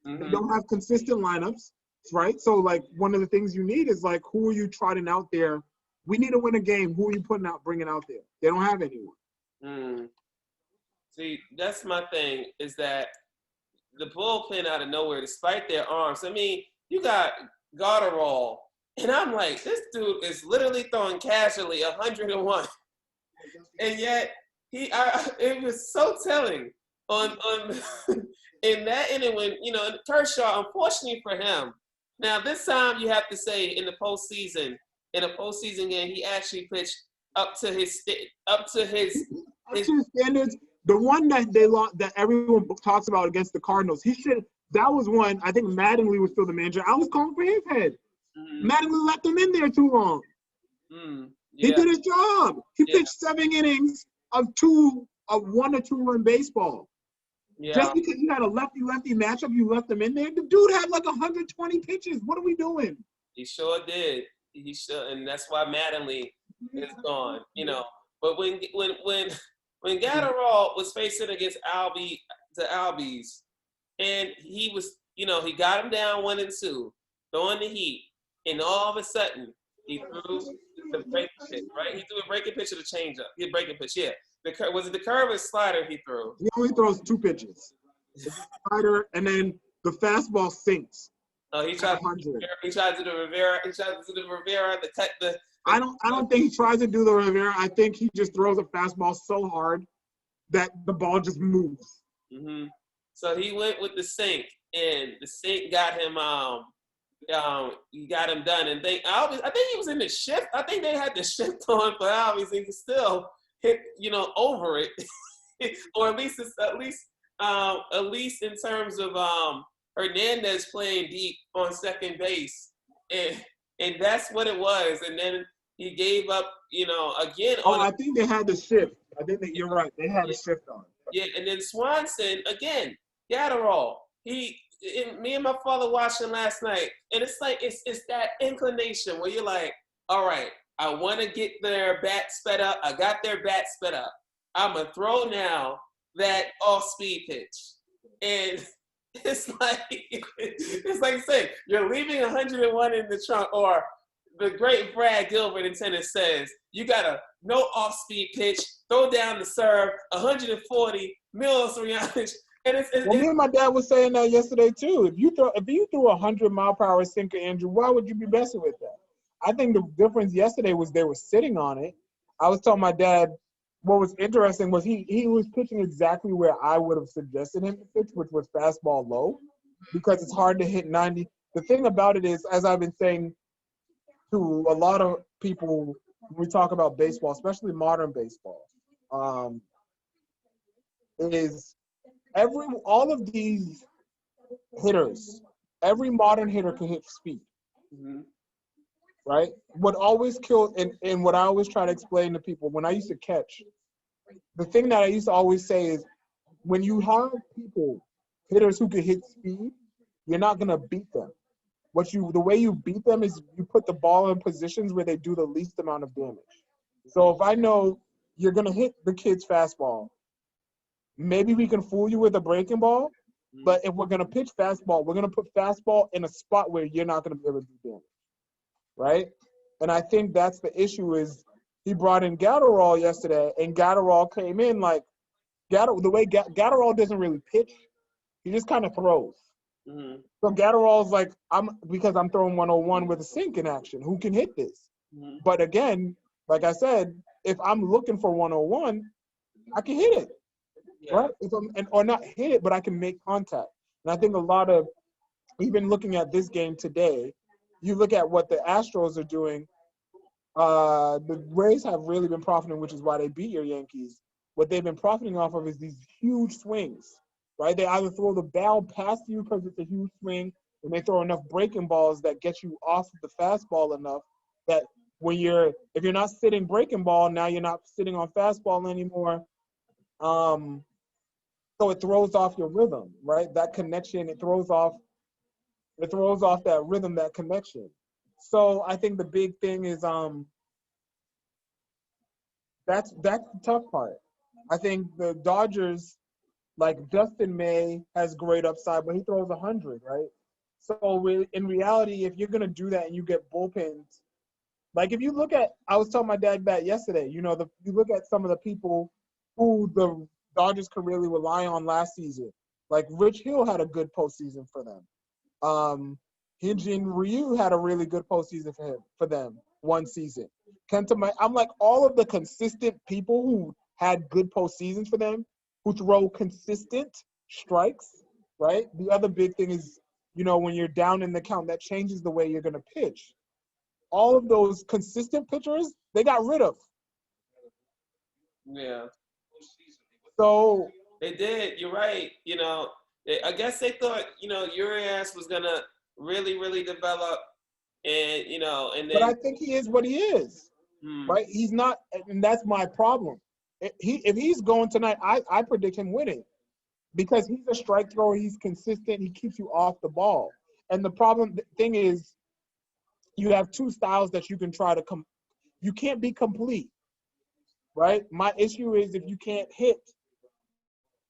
Mm-hmm. They don't have consistent lineups, right? So, like, one of the things you need is, like, who are you trotting out there? We need to win a game. Who are you bringing out there? They don't have anyone. Mm. See, that's my thing, is that the bullpen out of nowhere, despite their arms. I mean, you got Gotterall, and I'm like, this dude is literally throwing casually 101. And yet, it was so telling on in that inning when, Kershaw, unfortunately for him, now this time you have to say in a postseason game, he actually pitched up to his standards. The one that they lost, that everyone talks about against the Cardinals, that was one. I think Mattingly was still the manager. I was calling for his head. Mattingly left him in there too long. Yeah. He did his job. He pitched 7 innings of 1 or 2 run baseball. Yeah. Just because you had a lefty-lefty matchup, you left him in there. The dude had like 120 pitches. What are we doing? He sure did. And that's why Mattingly is gone. But when Gatterall was facing against Albies, and he was, he got him down 1-2, throwing the heat, and all of a sudden he threw the breaking pitch, right? He threw a breaking pitch or the changeup. He breaking pitch, yeah. Was it the curve or slider he threw? He only throws 2 pitches. The slider, and then the fastball sinks. Oh, he tried to do the Rivera. To cut the. I don't think he tries to do the Rivera. I think he just throws a fastball so hard that the ball just moves. Mm-hmm. So he went with the sink, and the sink got him. He got him done, and I think he was in the shift. I think they had the shift on for Albies. He could still hit, over it, or at least in terms of Hernandez playing deep on second base, and that's what it was. And then he gave up, again. I think they had the shift. I think that you're right. They had a shift on. Yeah, and then Swanson again, Gatterall. Me and my father watching last night, and it's like it's that inclination where you're like, all right, I want to get their bat sped up. I got their bat sped up. I'm gonna throw now that off-speed pitch, and it's like you say, you're leaving 101 in the trunk, or the great Brad Gilbert in tennis says, you got a no off-speed pitch, throw down the serve, 140, Milos Rianic. Me and my dad was saying that yesterday too. If you threw 100-mile-per-hour sinker, Andrew, why would you be messing with that? I think the difference yesterday was they were sitting on it. I was telling my dad what was interesting was he was pitching exactly where I would have suggested him to pitch, which was fastball low, because it's hard to hit 90. The thing about it is, as I've been saying to a lot of people when we talk about baseball, especially modern baseball, is all of these hitters, every modern hitter can hit speed. Mm-hmm. Right? What always kills, and what I always try to explain to people when I used to catch, the thing that I used to always say is when you have hitters who can hit speed, you're not going to beat them. The way you beat them is you put the ball in positions where they do the least amount of damage. So if I know you're going to hit the kid's fastball, maybe we can fool you with a breaking ball, but if we're going to pitch fastball, we're going to put fastball in a spot where you're not going to be able to do damage. Right? And I think that's the issue is he brought in Gatterall yesterday, and Gatterall came in like the way Gatterall doesn't really pitch, he just kind of throws. Mm-hmm. So Gatterall's like, because I'm throwing 101 with a sink in action. Who can hit this? Mm-hmm. But again, like I said, if I'm looking for 101, I can hit it. Yeah. Right? Or not hit it, but I can make contact. And I think a lot of, even looking at this game today, you look at what the Astros are doing. the Rays have really been profiting, which is why they beat your Yankees. What they've been profiting off of is these huge swings, right? They either throw the ball past you because it's a huge swing, and they throw enough breaking balls that get you off the fastball enough that if you're not sitting breaking ball, now you're not sitting on fastball anymore. So it throws off your rhythm, right? That connection, it throws off that rhythm, that connection. So I think the big thing is that's the tough part. I think the Dodgers, like Dustin May has great upside, but he throws 100, right? So in reality, if you're gonna do that and you get bullpens, like if you look at, I was telling my dad that yesterday. You look at some of the people who the Dodgers could really rely on last season. Like Rich Hill had a good postseason for them. Hyunjin Ryu had a really good postseason for them one season. I'm like all of the consistent people who had good postseasons for them, who throw consistent strikes, right? The other big thing is, when you're down in the count, that changes the way you're going to pitch. All of those consistent pitchers, they got rid of. Yeah. So they did. You're right. I guess they thought, Urias was gonna really, really develop, and and then. But I think he is what he is, right? He's not, and that's my problem. If he's going tonight, I predict him winning, because he's a strike thrower. He's consistent. He keeps you off the ball. And the thing is, you have two styles that you can try to you can't be complete, right? My issue is if you can't hit,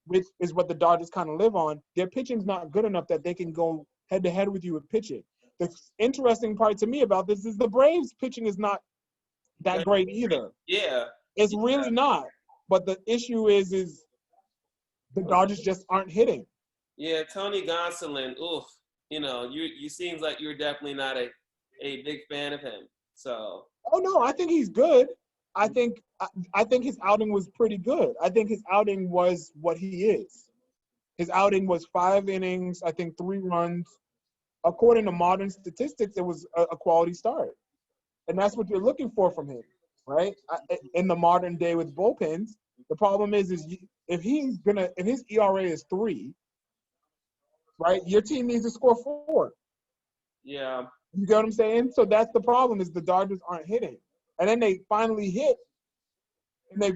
which is what the Dodgers kind of live on, their pitching's not good enough that they can go head-to-head with you with pitching. The interesting part to me about this is the Braves' pitching is not that great either. Yeah. It's really not. But the issue is the Dodgers just aren't hitting. Yeah, Tony Gonsolin, oof. You seems like you're definitely not a big fan of him. So. Oh no, I think he's good. I think his outing was pretty good. I think his outing was what he is. His outing was 5 innings, I think 3 runs. According to modern statistics, it was a quality start. And that's what you're looking for from him, right? In the modern day with bullpens, the problem is if his ERA is 3, right, your team needs to score 4. Yeah. You get what I'm saying? So that's the problem, is the Dodgers aren't hitting. And then they finally hit, and they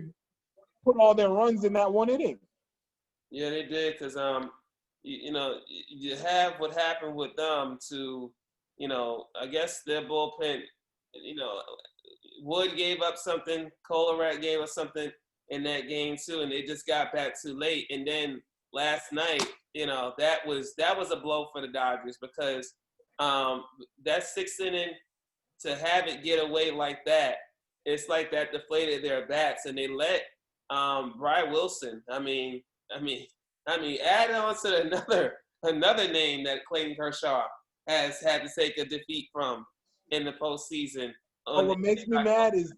put all their runs in that one inning. Yeah, they did, because you have what happened with them to, I guess their bullpen, Wood gave up something, Kolarek gave us something in that game too, and they just got back too late. And then last night, that was a blow for the Dodgers, because that 6th inning, to have it get away like that, it's like that deflated their bats, and they let Bry Wilson. I mean, add on to another name that Clayton Kershaw has had to take a defeat from in the postseason. What makes me mad is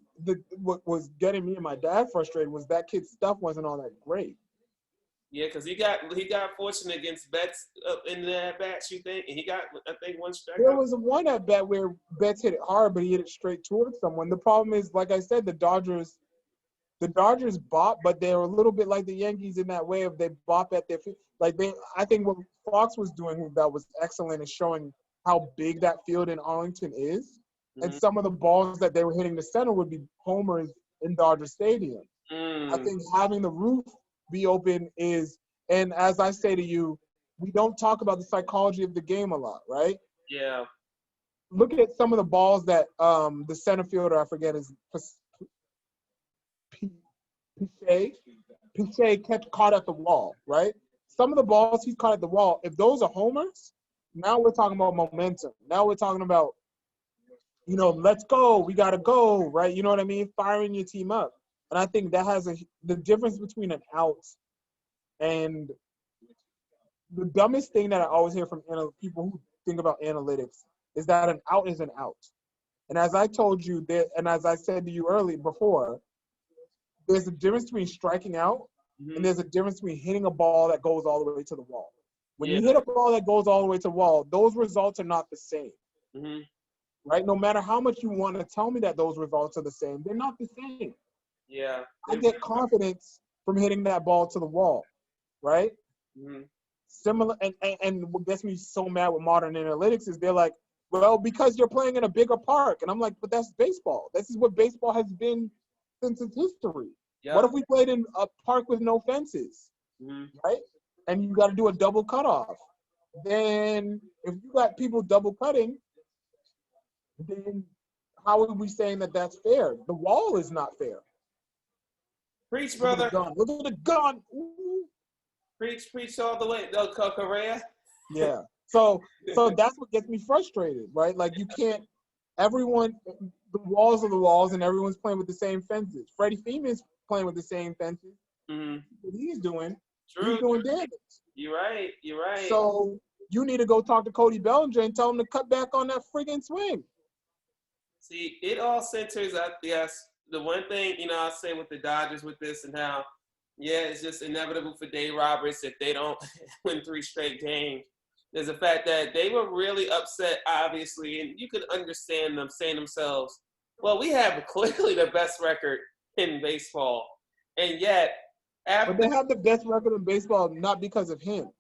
what was getting me and my dad frustrated was that kid's stuff wasn't all that great. Yeah, because he got fortunate against Betts in the at-bats, you think? And he got, I think, 1 strikeout. There was one at-bat where Betts hit it hard, but he hit it straight towards someone. The problem is, like I said, the Dodgers bop, but they're a little bit like the Yankees in that way of they bop at their feet. I think what Fox was doing that was excellent is showing how big that field in Arlington is. Mm-hmm. And some of the balls that they were hitting the center would be homers in Dodger Stadium. I think having the roof be open is, and as I say to you, we don't talk about the psychology of the game a lot, right? Yeah. Look at some of the balls that the center fielder, I forget his Piche kept caught at the wall, right? Some of the balls he's caught at the wall, if those are homers, now we're talking about momentum. Now we're talking about, let's go, we got to go, right? You know what I mean? Firing your team up. And I think that has the difference between an out and the dumbest thing that I always hear from people who think about analytics is that an out is an out. And as I told you, and as I said to you before, there's a difference between striking out and there's a difference between hitting a ball that goes all the way to the wall. When you hit a ball that goes all the way to the wall, those results are not the same. Mm-hmm. right? No matter how much you want to tell me that those results are the same, they're not the same. Yeah. I get confidence from hitting that ball to the wall, right? Mm-hmm. Similar, and what gets me so mad with modern analytics is they're like, well, because you're playing in a bigger park. And I'm like, but that's baseball. This is what baseball has been since its history. Yeah. What if we played in a park with no fences, right? And you got to do a double cutoff. Then if you got people double cutting, then how are we saying that that's fair? The wall is not fair. Preach, brother. Look at the gun. Ooh. Preach all the way. Correa. Yeah. So that's what gets me frustrated, right? Like you can't. Everyone, the walls are the walls, and everyone's playing with the same fences. Freddie Freeman's playing with the same fences. Mm-hmm. What he's doing, True. he's doing damage. You're right. So you need to go talk to Cody Bellinger and tell him to cut back on that friggin' swing. See, it all centers up. Yes, the one thing I'll say with the Dodgers with this and how, yeah, it's just inevitable for Dave Roberts if they don't win 3 straight games. There's the fact that they were really upset, obviously, and you could understand them saying themselves, well, we have clearly the best record in baseball. And yet, but they have the best record in baseball not because of him.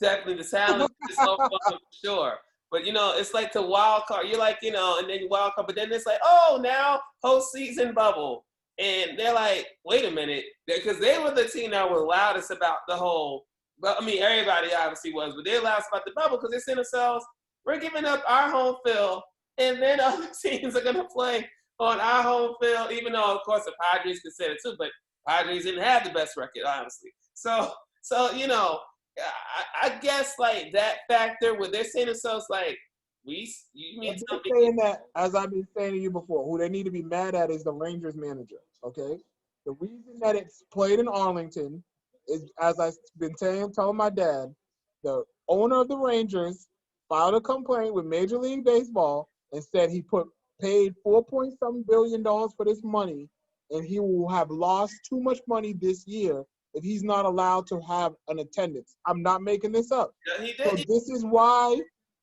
Definitely the talent is so fun for sure. But, it's like the wild card. You're like, and then you wild card. But then it's like, oh, now postseason bubble. And they're like, wait a minute. Because they were the team that were loudest about the whole. But I mean, everybody obviously was. But they're loudest about the bubble because they said themselves, we're giving up our home field. And then other teams are going to play on our home field. Even though, of course, the Padres could say it too. But Padres didn't have the best record, honestly. So I guess like that factor where they're saying themselves like, you mean something. Saying that, as I've been saying to you before, who they need to be mad at is the Rangers manager. Okay, the reason that it's played in Arlington is, as I've been telling my dad, the owner of the Rangers filed a complaint with Major League Baseball and said he paid $4.7 billion for this money, and he will have lost too much money this year if he's not allowed to have an attendance. I'm not making this up. Yeah, he did. So this is why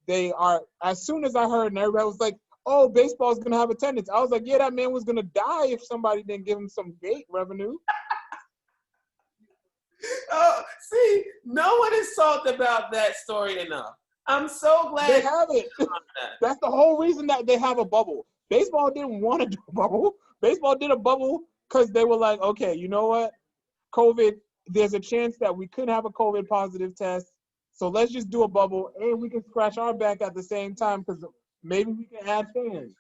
they are, as soon as I heard and everybody was like, oh, baseball's going to have attendance. I was like, yeah, that man was going to die if somebody didn't give him some gate revenue. Oh, see, no one has talked about that story enough. I'm so glad they have it. That's the whole reason that they have a bubble. Baseball didn't want to do a bubble. Baseball did a bubble because they were like, okay, you know what? COVID, there's a chance that we could have a COVID positive test. So let's just do a bubble and we can scratch our back at the same time because maybe we can add fans.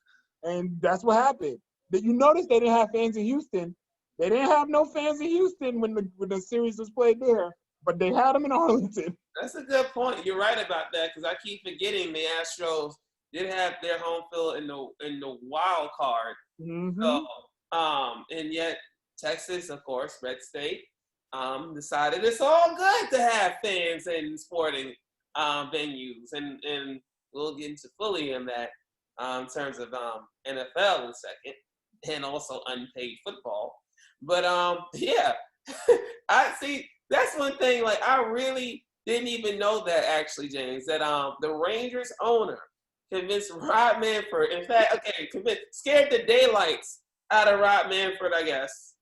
And that's what happened. Did you notice they didn't have fans in Houston? They didn't have no fans in Houston when the series was played there, but they had them in Arlington. That's a good point. You're right about that because I keep forgetting the Astros did have their home field in the wild card. Mm-hmm. So, and yet Texas, of course, red state, decided it's all good to have fans in sporting venues, and we'll get into fully in that in terms of NFL in a second, and also unpaid football. But yeah, I see. That's one thing. Like I really didn't even know that actually, James. That the Rangers owner convinced Rob Manfred. In fact, scared the daylights out of Rob Manfred, I guess,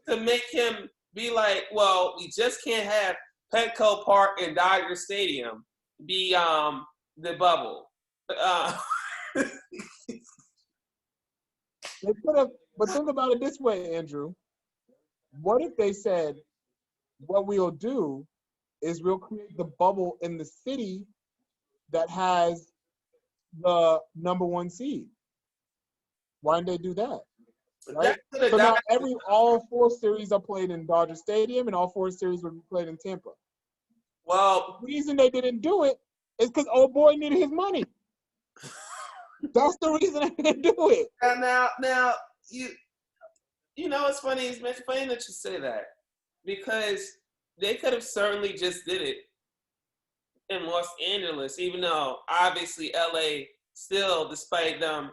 to make him be like, well, we just can't have Petco Park and Dodger Stadium be the bubble. They could have, but think about it this way, Andrew. What if they said, what we'll do is we'll create the bubble in the city that has the number 1 seed? Why didn't they do that? Right? So now all 4 series are played in Dodger Stadium and all 4 series will be played in Tampa. Well, the reason they didn't do it is because old boy needed his money. That's the reason they didn't do it. Now you know what's funny? It's funny that you say that because they could have certainly just did it in Los Angeles, even though obviously LA still, despite them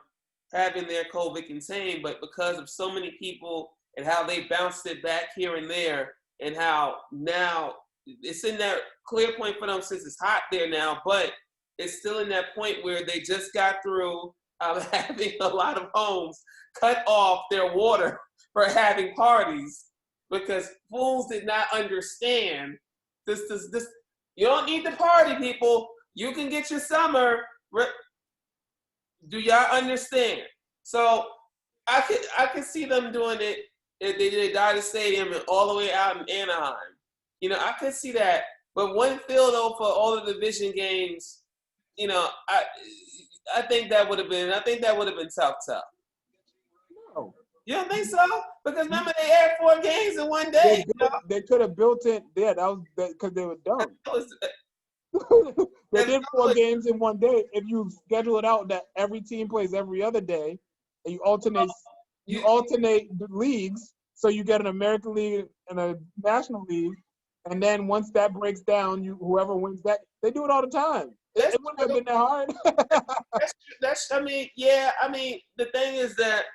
having their COVID contained, but because of so many people and how they bounced it back here and there, and how now it's in that clear point for them since it's hot there now, but it's still in that point where they just got through having a lot of homes cut off their water for having parties because fools did not understand this. You don't need to party, people. You can get your summer. Do y'all understand? So I could see them doing it if they did Dodger Stadium and all the way out in Anaheim. You know, I could see that. But one field though for all the division games, you know, I think that would have been tough. No. You don't think so? Because remember they had 4 games in one day. They could have built it. Yeah, that was because they were dumb. They did 4 games in one day. If you schedule it out that every team plays every other day, and you alternate the leagues, so you get an American League and a National League, and then once that breaks down, whoever wins that, they do it all the time. It wouldn't have been that hard. I mean, the thing is that,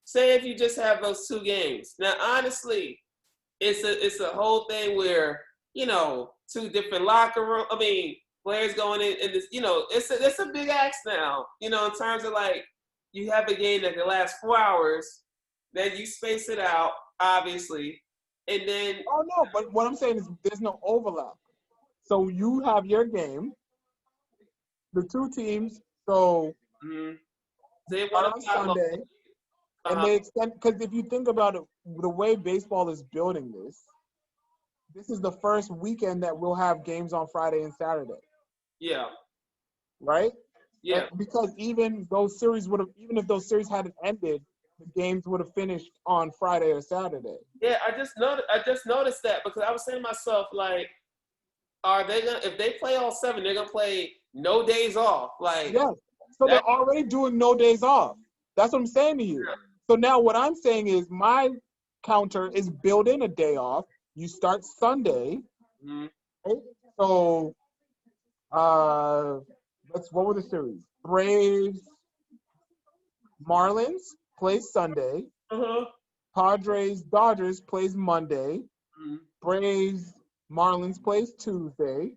say if you just have those 2 games. Now, honestly, it's a whole thing where, you know, 2 different locker rooms. I mean, players going in this, you know, it's a big ask now, you know, in terms of like, you have a game that can last 4 hours, then you space it out, obviously, and then. Oh, no, but what I'm saying is there's no overlap. So you have your game, the 2 teams, so they on Sunday, and they extend, because if you think about it, the way baseball is building this is the first weekend that we'll have games on Friday and Saturday. Yeah. Right? Yeah. And because even if those series hadn't ended, the games would have finished on Friday or Saturday. Yeah, I just noticed that because I was saying to myself, like, are they gonna, if they play all 7, they're gonna play no days off? Like, yes. So they're already doing no days off. That's what I'm saying to you. Yeah. So now what I'm saying is my counter is build in a day off. You start Sunday. Mm-hmm. Right? So what were the series? Braves, Marlins plays Sunday. Uh-huh. Padres, Dodgers plays Monday. Mm-hmm. Braves, Marlins plays Tuesday.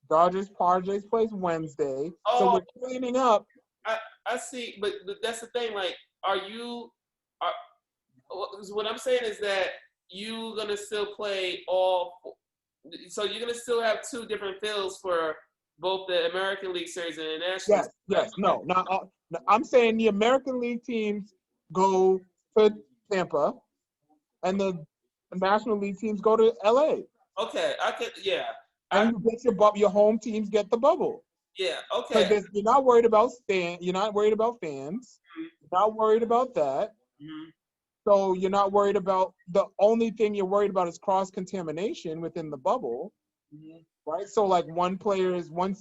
Dodgers, Padres plays Wednesday. Oh, so we're cleaning up. I see, but that's the thing. Like, what I'm saying is that you're gonna still play all. So you're gonna still have 2 different fields for both the American League Series and the National. Yes. No, not. I'm saying the American League teams go to Tampa, and the National League teams go to LA. Okay, I could. Yeah. And you get your home teams get the bubble. Yeah. Okay. Because you're not worried about You're not worried about fans. Mm-hmm. You're not worried about that. Mm-hmm. So you're not worried about, the only thing you're worried about is cross-contamination within the bubble, mm-hmm. right? So like once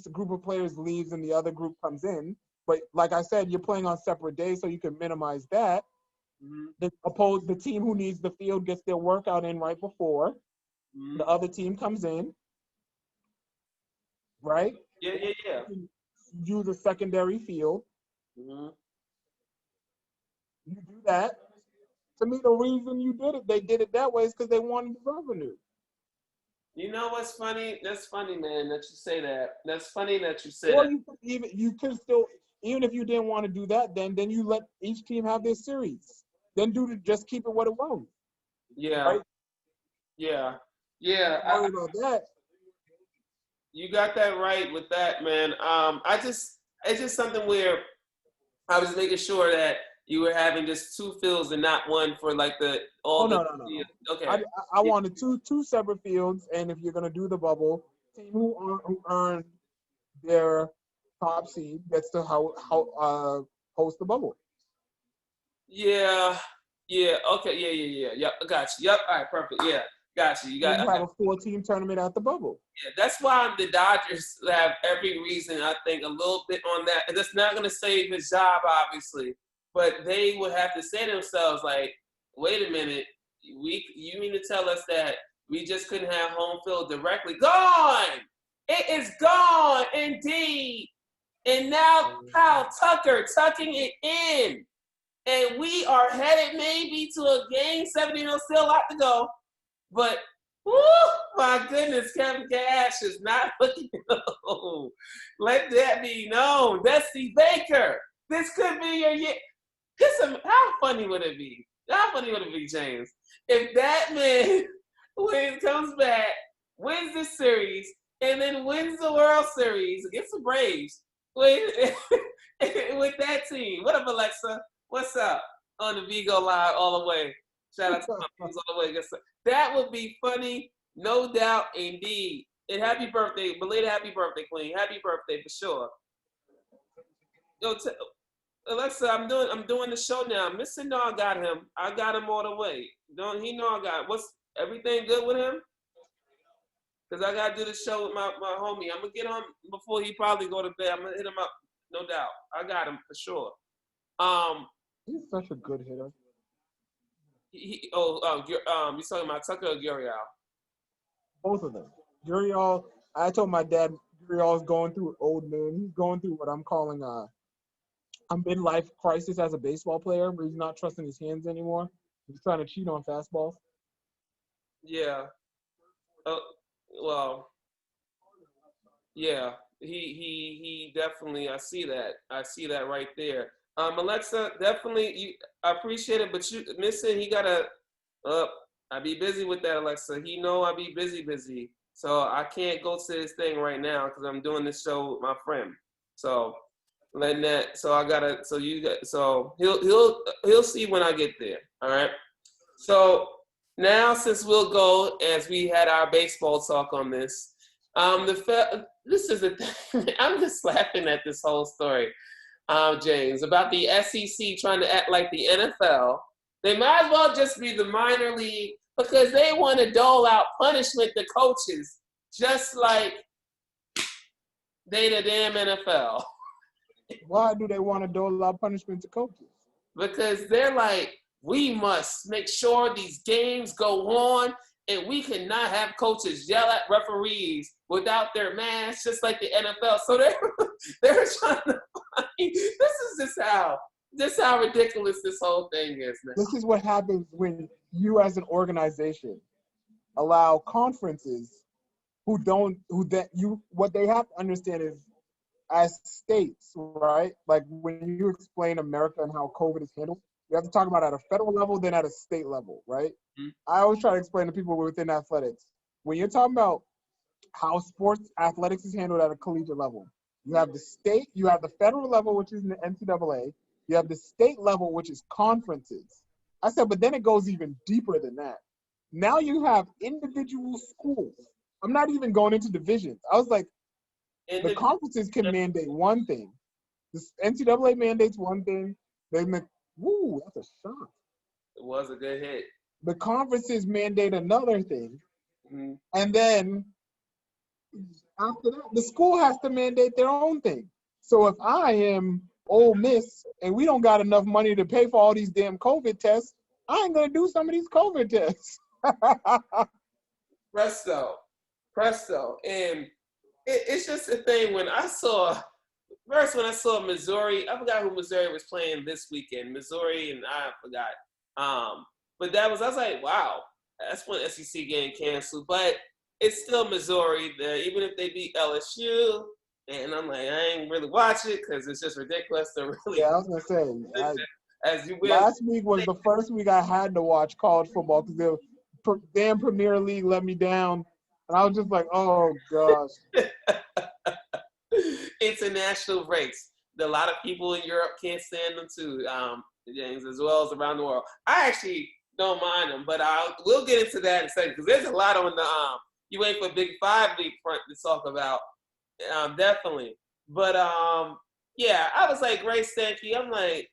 a group of players leaves and the other group comes in, but like I said, you're playing on separate days, so you can minimize that. Mm-hmm. The team who needs the field gets their workout in right before mm-hmm. the other team comes in, right? Yeah. Use a secondary field. Mm-hmm. You do that. To me, the reason they did it that way is because they wanted the revenue. You know what's funny? That's funny, man, that you say that. That's funny that you say or that. You could still, even if you didn't want to do that, then you let each team have their series. Then just keep it what it was. Yeah. Right? Yeah. Worry about that. You got that right with that, man. It's just something where I was making sure that you were having just 2 fields and not one for like the all. No. Okay. I wanted two separate fields, and if you're gonna do the bubble, team who earn their top seed gets to host the bubble. Yeah. Okay. Yeah. Yep. Got you. Yep. All right. Perfect. Yeah. Got you. You have a 4-team tournament at the bubble. Yeah, that's why the Dodgers have every reason, I think, a little bit on that. And that's not going to save his job, obviously. But they would have to say to themselves, like, wait a minute, you mean to tell us that we just couldn't have home field directly? Gone! It is gone, indeed. And now Kyle Tucker tucking it in. And we are headed maybe to a game 7. Still a lot to go. But, whoo, my goodness, Kevin Cash is not looking. Let that be known. Dusty Baker This could be your year. How funny would it be? How funny would it be, James? If that man comes back, wins the series, and then wins the World Series against the Braves with that team. What up, Alexa? What's up? On the Vigo Live all the way. Shout out to my friends all the way. That would be funny, no doubt, indeed. And happy birthday, belated happy birthday, Queen. Happy birthday for sure. Yo, Alexa, I'm doing the show now. Mr. No, I got him. I got him all the way. Don't he know I got what's everything good with him? Cause I gotta do the show with my homie. I'm gonna get him before he probably go to bed. I'm gonna hit him up, no doubt. I got him for sure. He's such a good hitter. You talking about Tucker or Gurriel? Both of them. Gurriel, I told my dad Gurriel's going through old man. He's going through what I'm calling a midlife crisis as a baseball player, where he's not trusting his hands anymore. He's trying to cheat on fastballs. Yeah. Well. Yeah. He definitely. I see that right there. Alexa, definitely. I appreciate it, but you missing. He gotta. I be busy with that, Alexa. He know I be busy. So I can't go to this thing right now because I'm doing this show with my friend. So. Letting that, so he'll see when I get there. All right. So now, since we'll go as we had our baseball talk on this, this is the thing. I'm just laughing at this whole story, James, about the SEC trying to act like the NFL. They might as well just be the minor league because they want to dole out punishment to coaches, just like they the damn NFL. Why do they want to dole out punishment to coaches? Because they're like, we must make sure these games go on, and we cannot have coaches yell at referees without their masks, just like the NFL. So they're trying to find. This is just how ridiculous this whole thing is, man. This is what happens when you, as an organization, allow conferences what they have to understand is, as states, right? Like when you explain America and how COVID is handled, you have to talk about it at a federal level, then at a state level, right? Mm-hmm. I always try to explain to people within athletics. When you're talking about how sports athletics is handled at a collegiate level, you have the state, you have the federal level, which is the NCAA, you have the state level, which is conferences. I said, but then it goes even deeper than that. Now you have individual schools. I'm not even going into divisions. I was like, the conferences can mandate one thing. The NCAA mandates one thing. That's a shot. It was a good hit. The conferences mandate another thing. Mm-hmm. And then after that, the school has to mandate their own thing. So if I am Ole Miss and we don't got enough money to pay for all these damn COVID tests, I ain't going to do some of these COVID tests. Presto. And it's just a thing when I saw Missouri, I forgot who Missouri was playing this weekend. Missouri and I forgot. But I was like, wow, that's when SEC game canceled. But it's still Missouri, even if they beat LSU. And I'm like, I ain't really watch it because it's just ridiculous to really. Yeah, I was going to say. Last week was the first week I had to watch college football because the damn Premier League let me down. And I was just like, oh, gosh. International breaks. A lot of people in Europe can't stand them too, James, as well as around the world. I actually don't mind them, but we'll get into that in a second because there's a lot on the you wait for Big 5 league front to talk about, definitely. But, yeah, I was like, Grace Stanky, I'm like,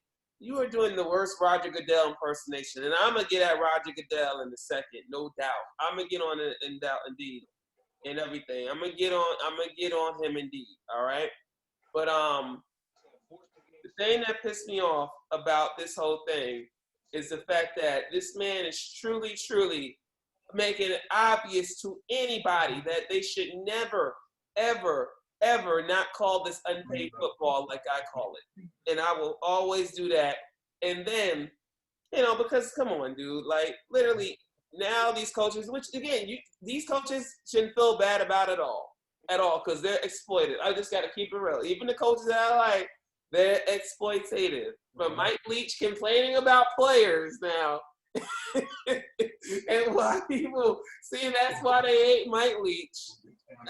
you are doing the worst Roger Goodell impersonation, and I'm gonna get at Roger Goodell in a second, no doubt. I'm gonna get on it in doubt, indeed, and everything. I'm gonna get on him, indeed. All right, but the thing that pissed me off about this whole thing is the fact that this man is truly making it obvious to anybody that they should never, ever not call this unpaid football like I call it. And I will always do that. And then, because come on, dude, like literally now these coaches, which again, these coaches shouldn't feel bad about it at all, because they're exploited. I just got to keep it real. Even the coaches that I like, They're exploitative. But Mike Leach complaining about players now. And why people see that's why they hate Mike Leach.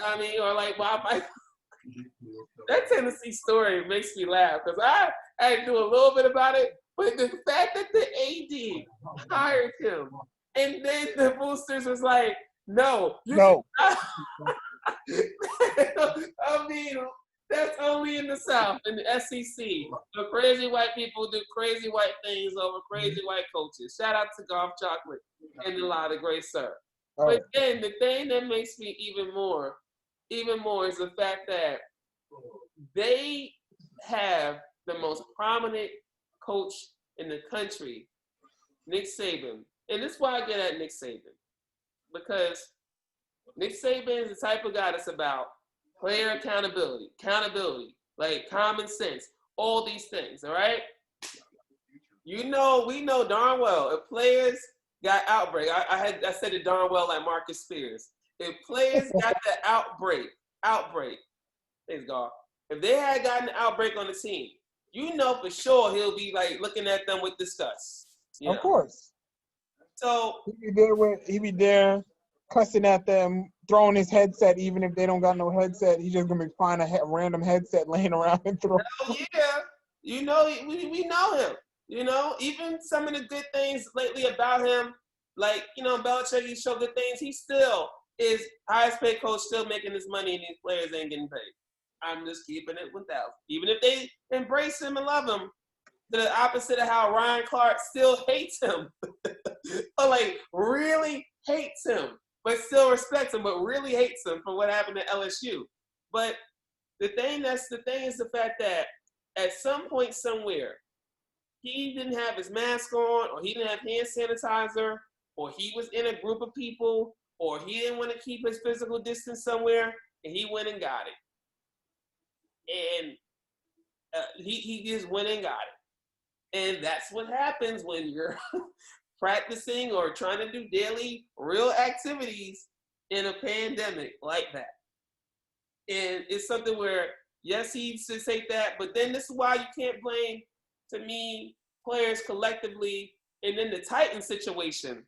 I mean, or like why Mike. That Tennessee story makes me laugh because I had to do a little bit about it, but the fact that the AD hired him and then the boosters was like, no, No. I mean, that's only in the South, in the SEC. The crazy white people do crazy white things over crazy white coaches. Shout out to Golf Chocolate and a lot of great sir. But then the thing that makes me even more is the fact that they have the most prominent coach in the country, Nick Saban. And this is why I get at Nick Saban. Because Nick Saban is the type of guy that's about player accountability, like common sense, all these things, all right? We know darn well if players got outbreak, I said it darn well like Marcus Spears. If players got the outbreak, thanks God. If they had gotten an outbreak on the team, you know for sure he'll be like looking at them with disgust. Of course. So he be there cussing at them, throwing his headset, even if they don't got no headset. He's just gonna find a random headset laying around and throw. Oh yeah, we know him. Even some of the good things lately about him, like Belichick, he showed good things. He still is highest paid coach, still making his money, and these players ain't getting paid. I'm just keeping it 1,000. Even if they embrace him and love him, the opposite of how Ryan Clark still hates him, or like really hates him, but still respects him, but really hates him for what happened to LSU. But the thing is the fact that at some point somewhere, he didn't have his mask on, or he didn't have hand sanitizer, or he was in a group of people, or he didn't want to keep his physical distance somewhere, and he went and got it. And he just went and got it. And that's what happens when you're practicing or trying to do daily real activities in a pandemic like that. And it's something where, yes, he should take that, but then this is why you can't blame, to me, players collectively. And then the Titans situation,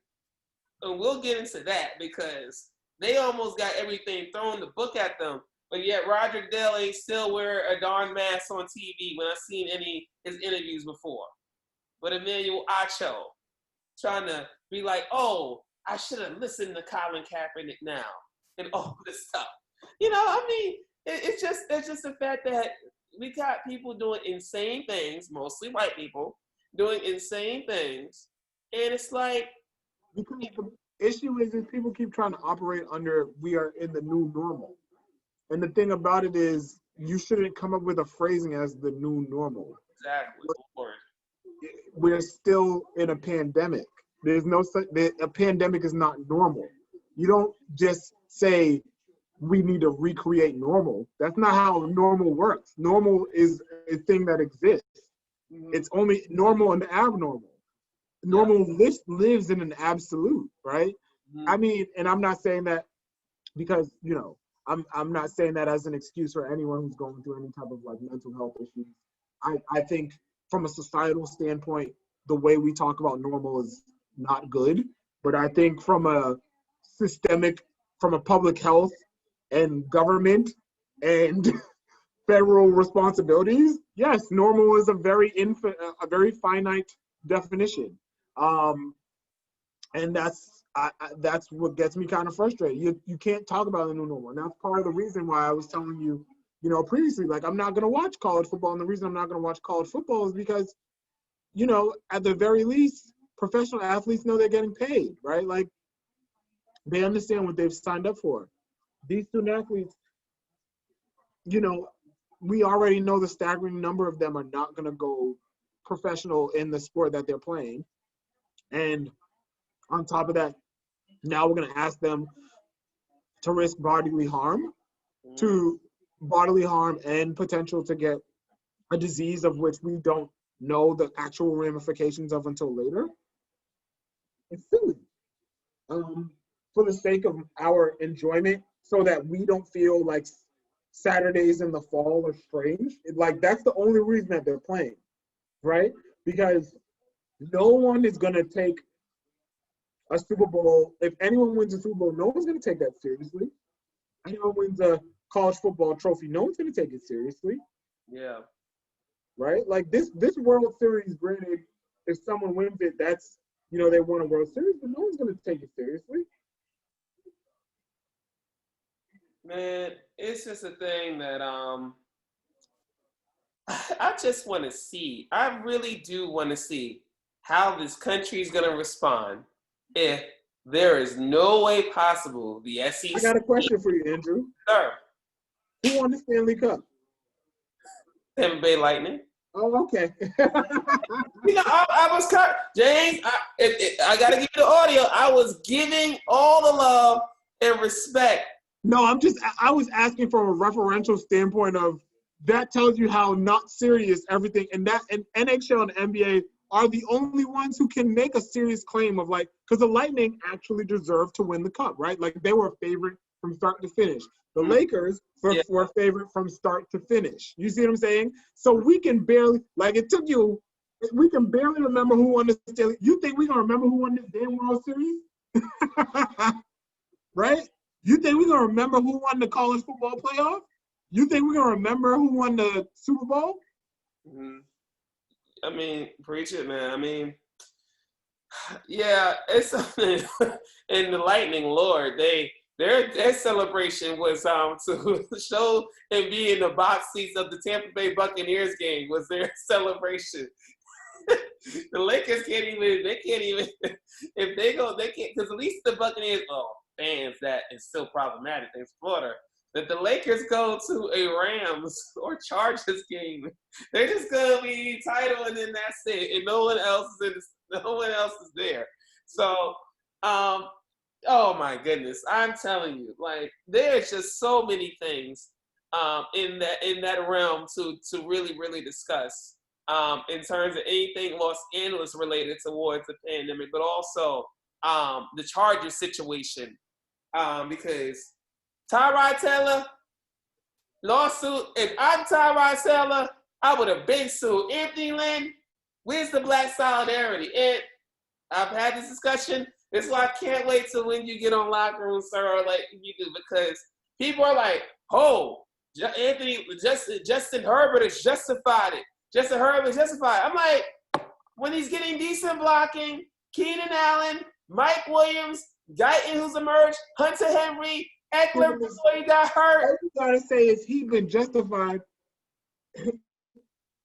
and we'll get into that because they almost got everything thrown the book at them. But yet Roger Goodell ain't still wear a darn mask on TV when I've seen any of his interviews before. But Emmanuel Acho trying to be like, oh, I should have listened to Colin Kaepernick now and all this stuff. It's just the fact that we got people doing insane things, mostly white people, doing insane things. And it's like, because the issue is people keep trying to operate under, we are in the new normal. And the thing about it is, you shouldn't come up with a phrasing as the new normal. Exactly. We're still in a pandemic. There's no such, a pandemic is not normal. You don't just say we need to recreate normal. That's not how normal works. Normal is a thing that exists. Mm-hmm. It's only normal and abnormal. Normal lives in an absolute, right? Mm-hmm. I mean, and I'm not saying that because, I'm not saying that as an excuse for anyone who's going through any type of like mental health issues. I think from a societal standpoint, the way we talk about normal is not good. But I think from a public health and government and federal responsibilities, yes, normal is a very finite definition. And that's what gets me kind of frustrated. You can't talk about the new normal. And that's part of the reason why I was telling you, previously, like, I'm not going to watch college football. And the reason I'm not going to watch college football is because, at the very least, professional athletes know they're getting paid, right? Like, they understand what they've signed up for. These student athletes, we already know the staggering number of them are not going to go professional in the sport that they're playing. And on top of that, now we're going to ask them to risk bodily harm and potential to get a disease of which we don't know the actual ramifications of until later. It's silly. For the sake of our enjoyment, so that we don't feel like Saturdays in the fall are strange. Like, that's the only reason that they're playing, right? Because no one is going to take a Super Bowl. If anyone wins a Super Bowl, no one's going to take that seriously. Anyone wins a college football trophy, no one's going to take it seriously. Yeah. Right? Like, this World Series, granted, if someone wins it, that's, they won a World Series, but no one's going to take it seriously. Man, it's just a thing that I just want to see. I really do want to see how this country is going to respond if there is no way possible the SEC. I got a question for you, Andrew. Sir. Who won the Stanley Cup? Tampa Bay Lightning. Oh, okay. I was James. I got to give you the audio. I was giving all the love and respect. No, I was asking from a referential standpoint of that tells you how not serious everything, and NHL and NBA are the only ones who can make a serious claim of, like, because the Lightning actually deserved to win the cup, right? Like, they were a favorite from start to finish. The Lakers were a favorite from start to finish. You see what I'm saying? So we can barely, like, we can barely remember who won the Stanley. You think we're going to remember who won this damn World Series? Right? You think we're going to remember who won the college football playoff? You think we're going to remember who won the Super Bowl? Mm-hmm. I mean, preach it, man. I mean, yeah, it's something. And the Lightning, Lord, their celebration was to show and be in the box seats of the Tampa Bay Buccaneers game was their celebration. The Lakers can't even, if they go, they can't, because at least the Buccaneers, fans, that is still problematic in Florida. If the Lakers go to a Rams or Chargers game, they're just gonna be title and then that's it, and no one else is there. So, oh my goodness, I'm telling you, like, there's just so many things in that realm to really discuss in terms of anything Los Angeles related towards the pandemic, but also the Chargers situation, because Tyrod Taylor lawsuit. If I'm Tyrod Taylor, I would have been sued. Anthony Lynn, where's the black solidarity? And I've had this discussion. That's why I can't wait till when you get on Locker Room, sir, like you do, because people are like, oh, Justin Herbert has justified it. Justin Herbert is justified. I'm like, when he's getting decent blocking, Keenan Allen, Mike Williams, Guyton who's emerged, Hunter Henry, Eckler before he got hurt. All you gotta say is he's been justified.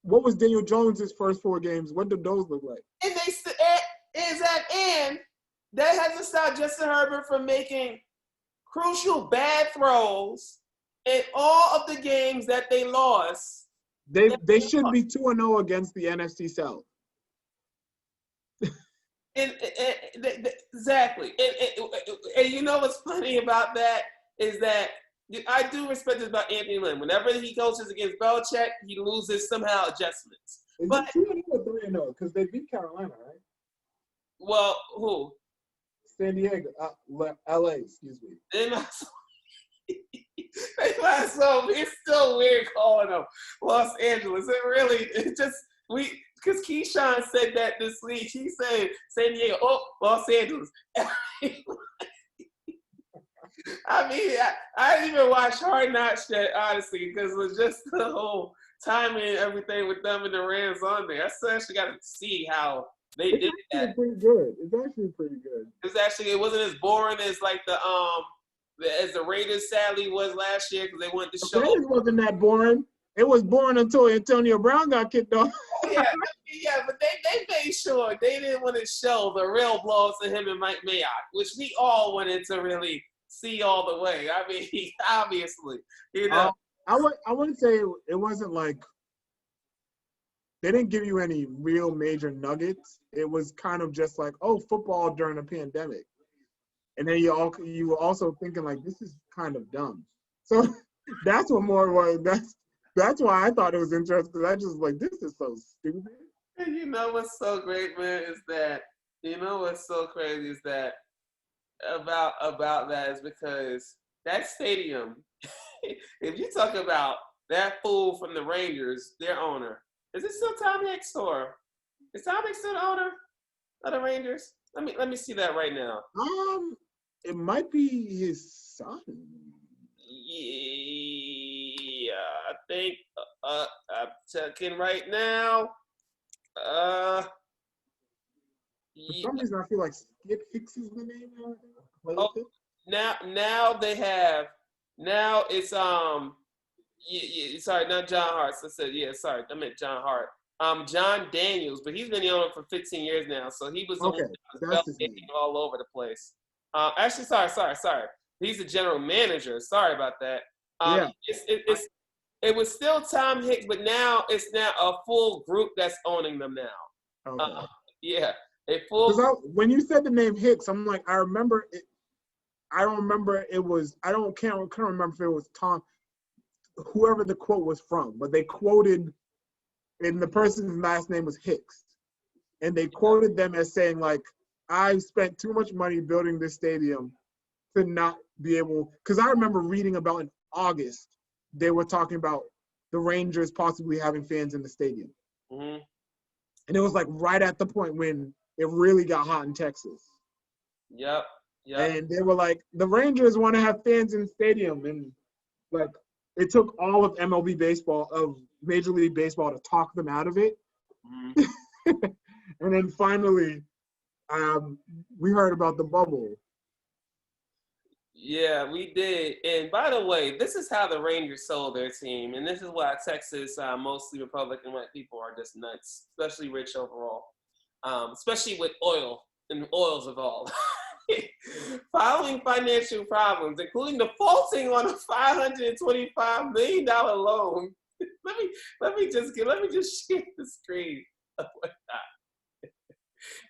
What was Daniel Jones' first 4 games? What did those look like? And that hasn't stopped Justin Herbert from making crucial bad throws in all of the games that they lost. They should be 2-0 against the NFC South. Exactly. And you know what's funny about that is that I do respect this about Anthony Lynn. Whenever he coaches against Belichick, he loses somehow adjustments. Is but it 2-0 or 3-0? Because they beat Carolina, right? Well, who? San Diego, LA, excuse me. It's still weird calling them Los Angeles. Because Keyshawn said that this week. He said San Diego, Los Angeles. I mean, I didn't even watch Hard Knocks yet, honestly, because it was just the whole timing and everything with them and the Rams on there. I still actually got to see how they did that. It's pretty good. It's actually pretty good. It wasn't as boring as like as the Raiders sadly was last year because they wanted to show. It wasn't that boring. It was boring until Antonio Brown got kicked off. yeah, but they made sure they didn't want to show the real blows to him and Mike Mayock, which we all wanted to really see all the way. I mean, obviously, you know. I wouldn't say it wasn't like they didn't give you any real major nuggets. It was kind of just like, oh, football during a pandemic. And then you were also thinking like, this is kind of dumb. So that's what more was. That's why I thought it was interesting. Because I just like, this is so stupid. And you know what's so great, man, is that what's so crazy is that about that is because that stadium if you talk about that fool from the Rangers, their owner, is it still Tom Hicks or is Tom Hicks still the owner of the Rangers? Let me see that right now. It might be his son. Yeah, I think I'm checking right now. For some reason, I feel like Skip Hicks is the name. Oh, now they have. Now it's sorry, not John Hart. So I said sorry, I meant John Hart. John Daniels, but he's been the owner for 15 years now, so he was the one that was all over the place. Actually, sorry. He's the general manager. Sorry about that. It was still Tom Hicks, but now it's a full group that's owning them now. Okay. A full. When you said the name Hicks, I'm like, I remember it. I don't remember it was. Can't remember if it was Tom, whoever the quote was from, but they quoted, and the person's last name was Hicks, and they quoted them as saying like, "I've spent too much money building this stadium to not be able." Because I remember reading about in August, they were talking about the Rangers possibly having fans in the stadium, and it was like right at the point when it really got hot in Texas. Yep. And they were like, the Rangers want to have fans in the stadium, and like it took all of MLB baseball, of Major League Baseball, to talk them out of it. And then finally, we heard about the bubble. Yeah, we did. And by the way, this is how the Rangers sold their team, and this is why Texas, mostly Republican white people, are just nuts, especially rich overall, especially with oil and oils involved. Following financial problems, including defaulting on a $525 million loan. let me just share the screen of what that.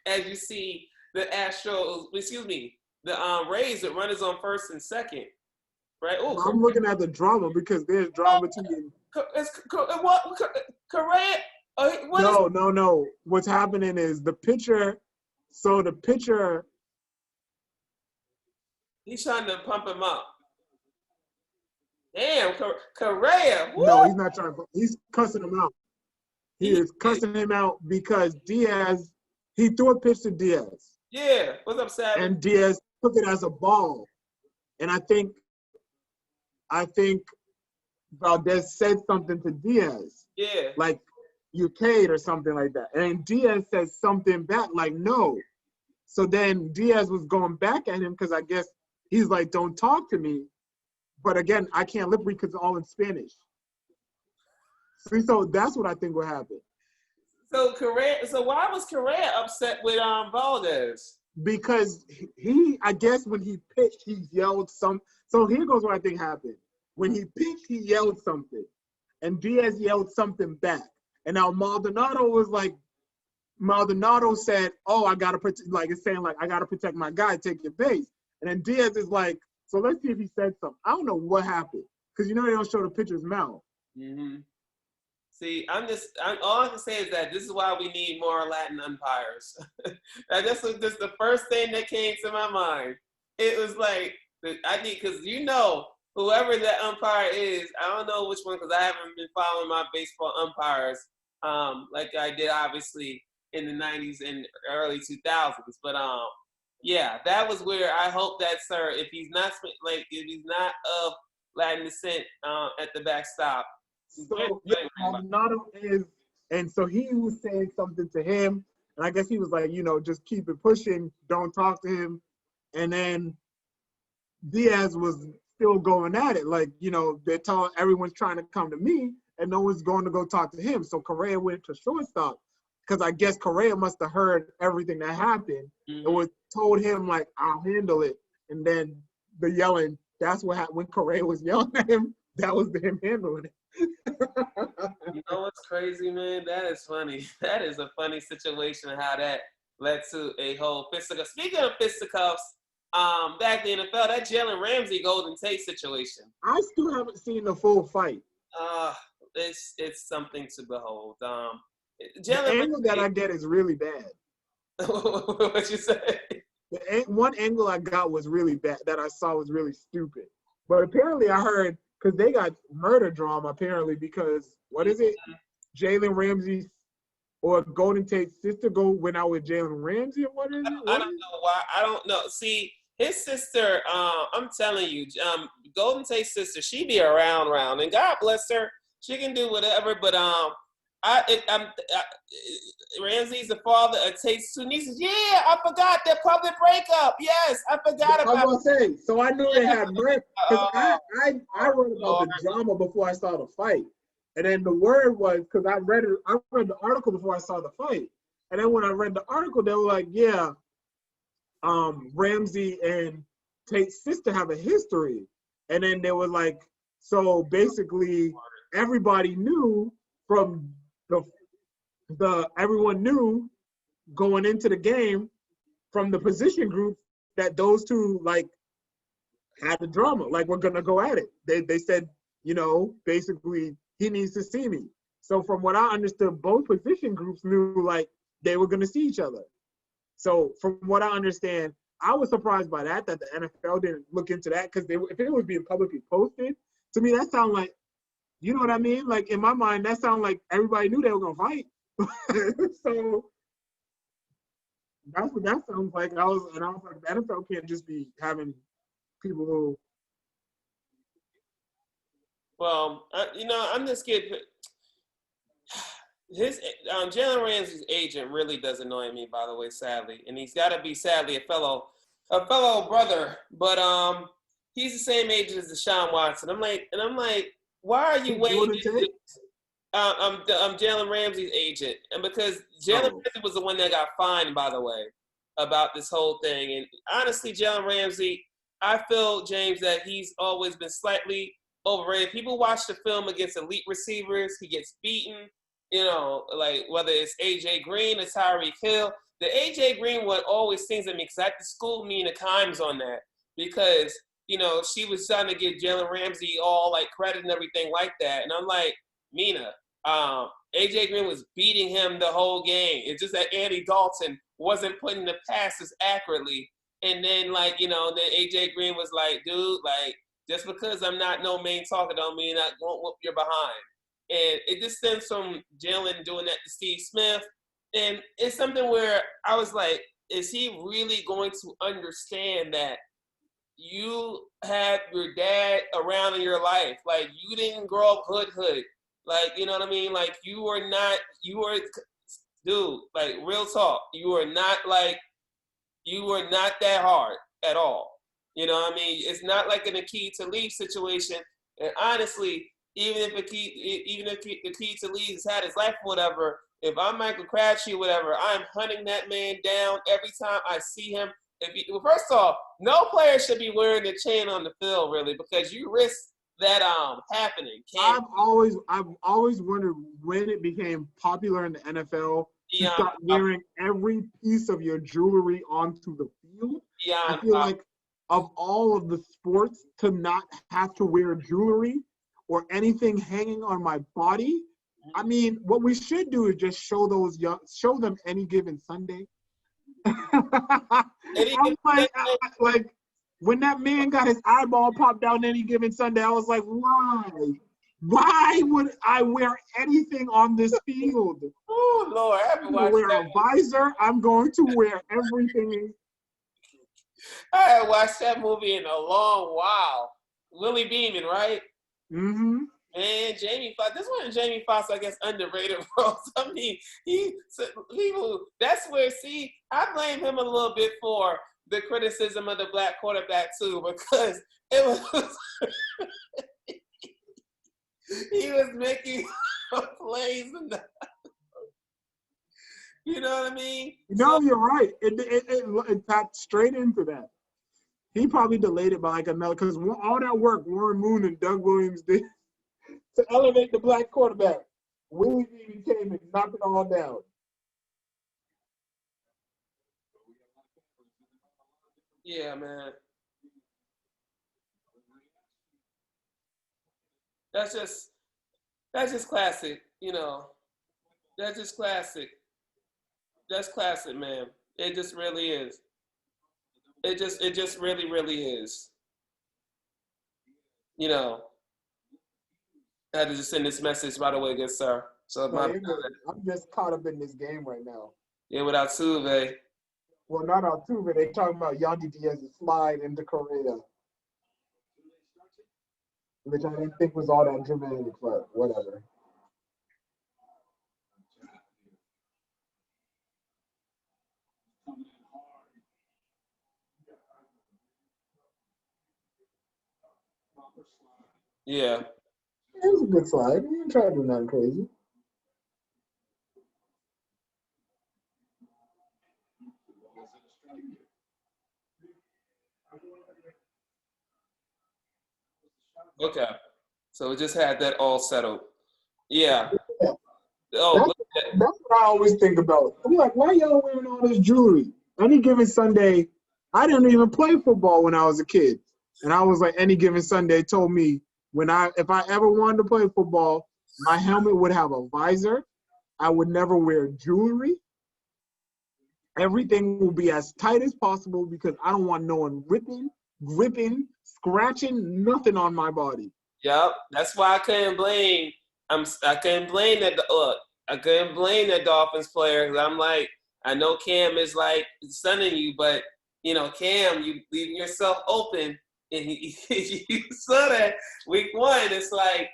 As you see, the Rays, the runners on first and second, right? Oh, I'm looking at the drama because there's drama between. Correa? No. What's happening is the pitcher. So the pitcher. He's trying to pump him up. Damn, Correa. Woo! No, he's not trying to. He's cussing him out. He is cussing him out because Diaz, he threw a pitch to Diaz. Yeah, what's up, Saban? And Diaz took it as a ball. And I think Valdez said something to Diaz. Yeah. Like, you paid or something like that. And Diaz says something back like, no. So then Diaz was going back at him because I guess he's like, don't talk to me. But again, I can't lip read because it's all in Spanish. So that's what I think will happen. So why was Correa upset with Valdez? Because I guess when he pitched, he yelled some. So here goes what I think happened. When he pitched, he yelled something. And Diaz yelled something back. And now Maldonado said, oh, I got to protect, like it's saying like, I got to protect my guy, take your base. And then Diaz is like, so let's see if he said something. I don't know what happened. Because they don't show the pitcher's mouth. Mm-hmm. See, all I can say is that this is why we need more Latin umpires. That's just the first thing that came to my mind. It was like, I need, because whoever that umpire is, I don't know which one, because I haven't been following my baseball umpires like I did obviously in the 90s and early 2000s. But yeah, that was where I hope that, sir, if he's not of Latin descent at the backstop. So Maldonado is, and so he was saying something to him, and I guess he was like, just keep it pushing, don't talk to him. And then Diaz was still going at it, like, they're telling everyone's trying to come to me, and no one's going to go talk to him. So Correa went to shortstop, because I guess Correa must have heard everything that happened, and told him like, I'll handle it. And then the yelling, that's what happened when Correa was yelling at him. That was him handling it. You know what's crazy, man? That is funny. That is a funny situation how that led to a whole fisticuff. Speaking of fisticuffs, back in the NFL, that Jalen Ramsey Golden Tate situation. I still haven't seen the full fight. It's something to behold. The angle that I get is really bad. What you say? One angle I got was really bad that I saw was really stupid. But apparently I heard, because they got murder drama apparently because, what is it? Jalen Ramsey or Golden Tate's sister went out with Jalen Ramsey, or what is it? I don't know why. I don't know. See, his sister, I'm telling you, Golden Tate's sister, she be around, and God bless her. She can do whatever, but Ramsey's the father of Tate's two nieces. Yeah, I forgot their public breakup. Yes, I forgot about. I was gonna say, so I knew they had murder because I read about the drama before I saw the fight, and then the word was because I read the article before I saw the fight, and then when I read the article, they were like, yeah, Ramsey and Tate's sister have a history, and then they were like, so basically everybody knew from everyone knew going into the game from the position group that those two like had the drama, like we're gonna go at it. They said, basically he needs to see me. So from what I understood, both position groups knew like they were gonna see each other. So from what I understand, I was surprised by that the NFL didn't look into that because if it was being publicly posted, to me that sounded like, you know what I mean? Like in my mind, that sounded like everybody knew they were gonna fight. So that's what that sounds like. I was like, the NFL can't just be having people who. Well, I'm just kidding. His Jalen Ramsey's agent really does annoy me, by the way, sadly, and he's got to be sadly a fellow brother, but he's the same age as Deshaun Watson. I'm like, why are you waiting? I'm Jalen Ramsey's agent, and because Jalen Ramsey was the one that got fined, by the way, about this whole thing. And honestly, Jalen Ramsey, I feel, James, that he's always been slightly overrated. People watch the film against elite receivers, he gets beaten. Like whether it's AJ Green or Tyreek Hill. The AJ Green one always stings at me because I had to school Mina Kimes on that because, she was trying to give Jalen Ramsey all like credit and everything like that. And I'm like, Mina, AJ Green was beating him the whole game. It's just that Andy Dalton wasn't putting the passes accurately. And then then AJ Green was like, dude, like just because I'm not no main talker don't mean I won't whoop your behind. And it just stems from Jalen doing that to Steve Smith. And it's something where I was like, is he really going to understand that you had your dad around in your life? Like, you didn't grow up hood. Like, you know what I mean? Like, dude, like, real talk. You were not that hard at all. You know what I mean? It's not like an Akeem Talib situation. And honestly, even if the key to lead has had his life or whatever, if I'm Michael Crabtree or whatever, I'm hunting that man down every time I see him. First off, no player should be wearing the chain on the field, really, because you risk that happening. I've always wondered when it became popular in the NFL to start wearing every piece of your jewelry onto the field. I feel like of all of the sports, to not have to wear jewelry or anything hanging on my body. I mean, what we should do is just show them Any Given Sunday. I'm like, when that man got his eyeball popped out Any Given Sunday, I was like, why? Why would I wear anything on this field? Oh, Lord. I'm going to wear a visor. I'm going to wear everything. I haven't watched that movie in a long while. Willie Beeman, right? Mm-hmm. Man, Jamie Foxx. This one, Jamie Foxx, I guess, underrated roles. I mean, that's where, see, I blame him a little bit for the criticism of the black quarterback too, because it was he was making plays and you know what I mean? No, you're right. It tapped straight into that. He probably delayed it by like another, because all that work Warren Moon and Doug Williams did to elevate the black quarterback, Willie Beeman came and knocked it all down. Yeah, man. That's just classic, That's just classic. That's classic, man. It just really is. It just really, really is. you know, I had to just send this message right away, good sir. So No, I'm just caught up in this game right now. yeah, without Tuve. Well, not Altuve. They talking about Yandy Diaz's slide into Correa, which I didn't think was all that dramatic, but whatever. Yeah. It was a good slide. He didn't try to do nothing crazy. Okay. So we just had that all settled. Yeah. Yeah. Oh, That's what I always think about. I'm like, why y'all wearing all this jewelry? Any given Sunday, I didn't even play football when I was a kid. And I was like, any given Sunday told me if I ever wanted to play football, my helmet would have a visor. I would never wear jewelry. Everything will be as tight as possible because I don't want no one ripping, gripping, scratching, nothing on my body. yep. That's why I couldn't blame. I couldn't blame that. Look, I couldn't blame that Dolphins player. 'Cause I'm like, I know Cam is like stunning you, but you know, Cam, you leaving yourself open, and you saw that week one. It's like,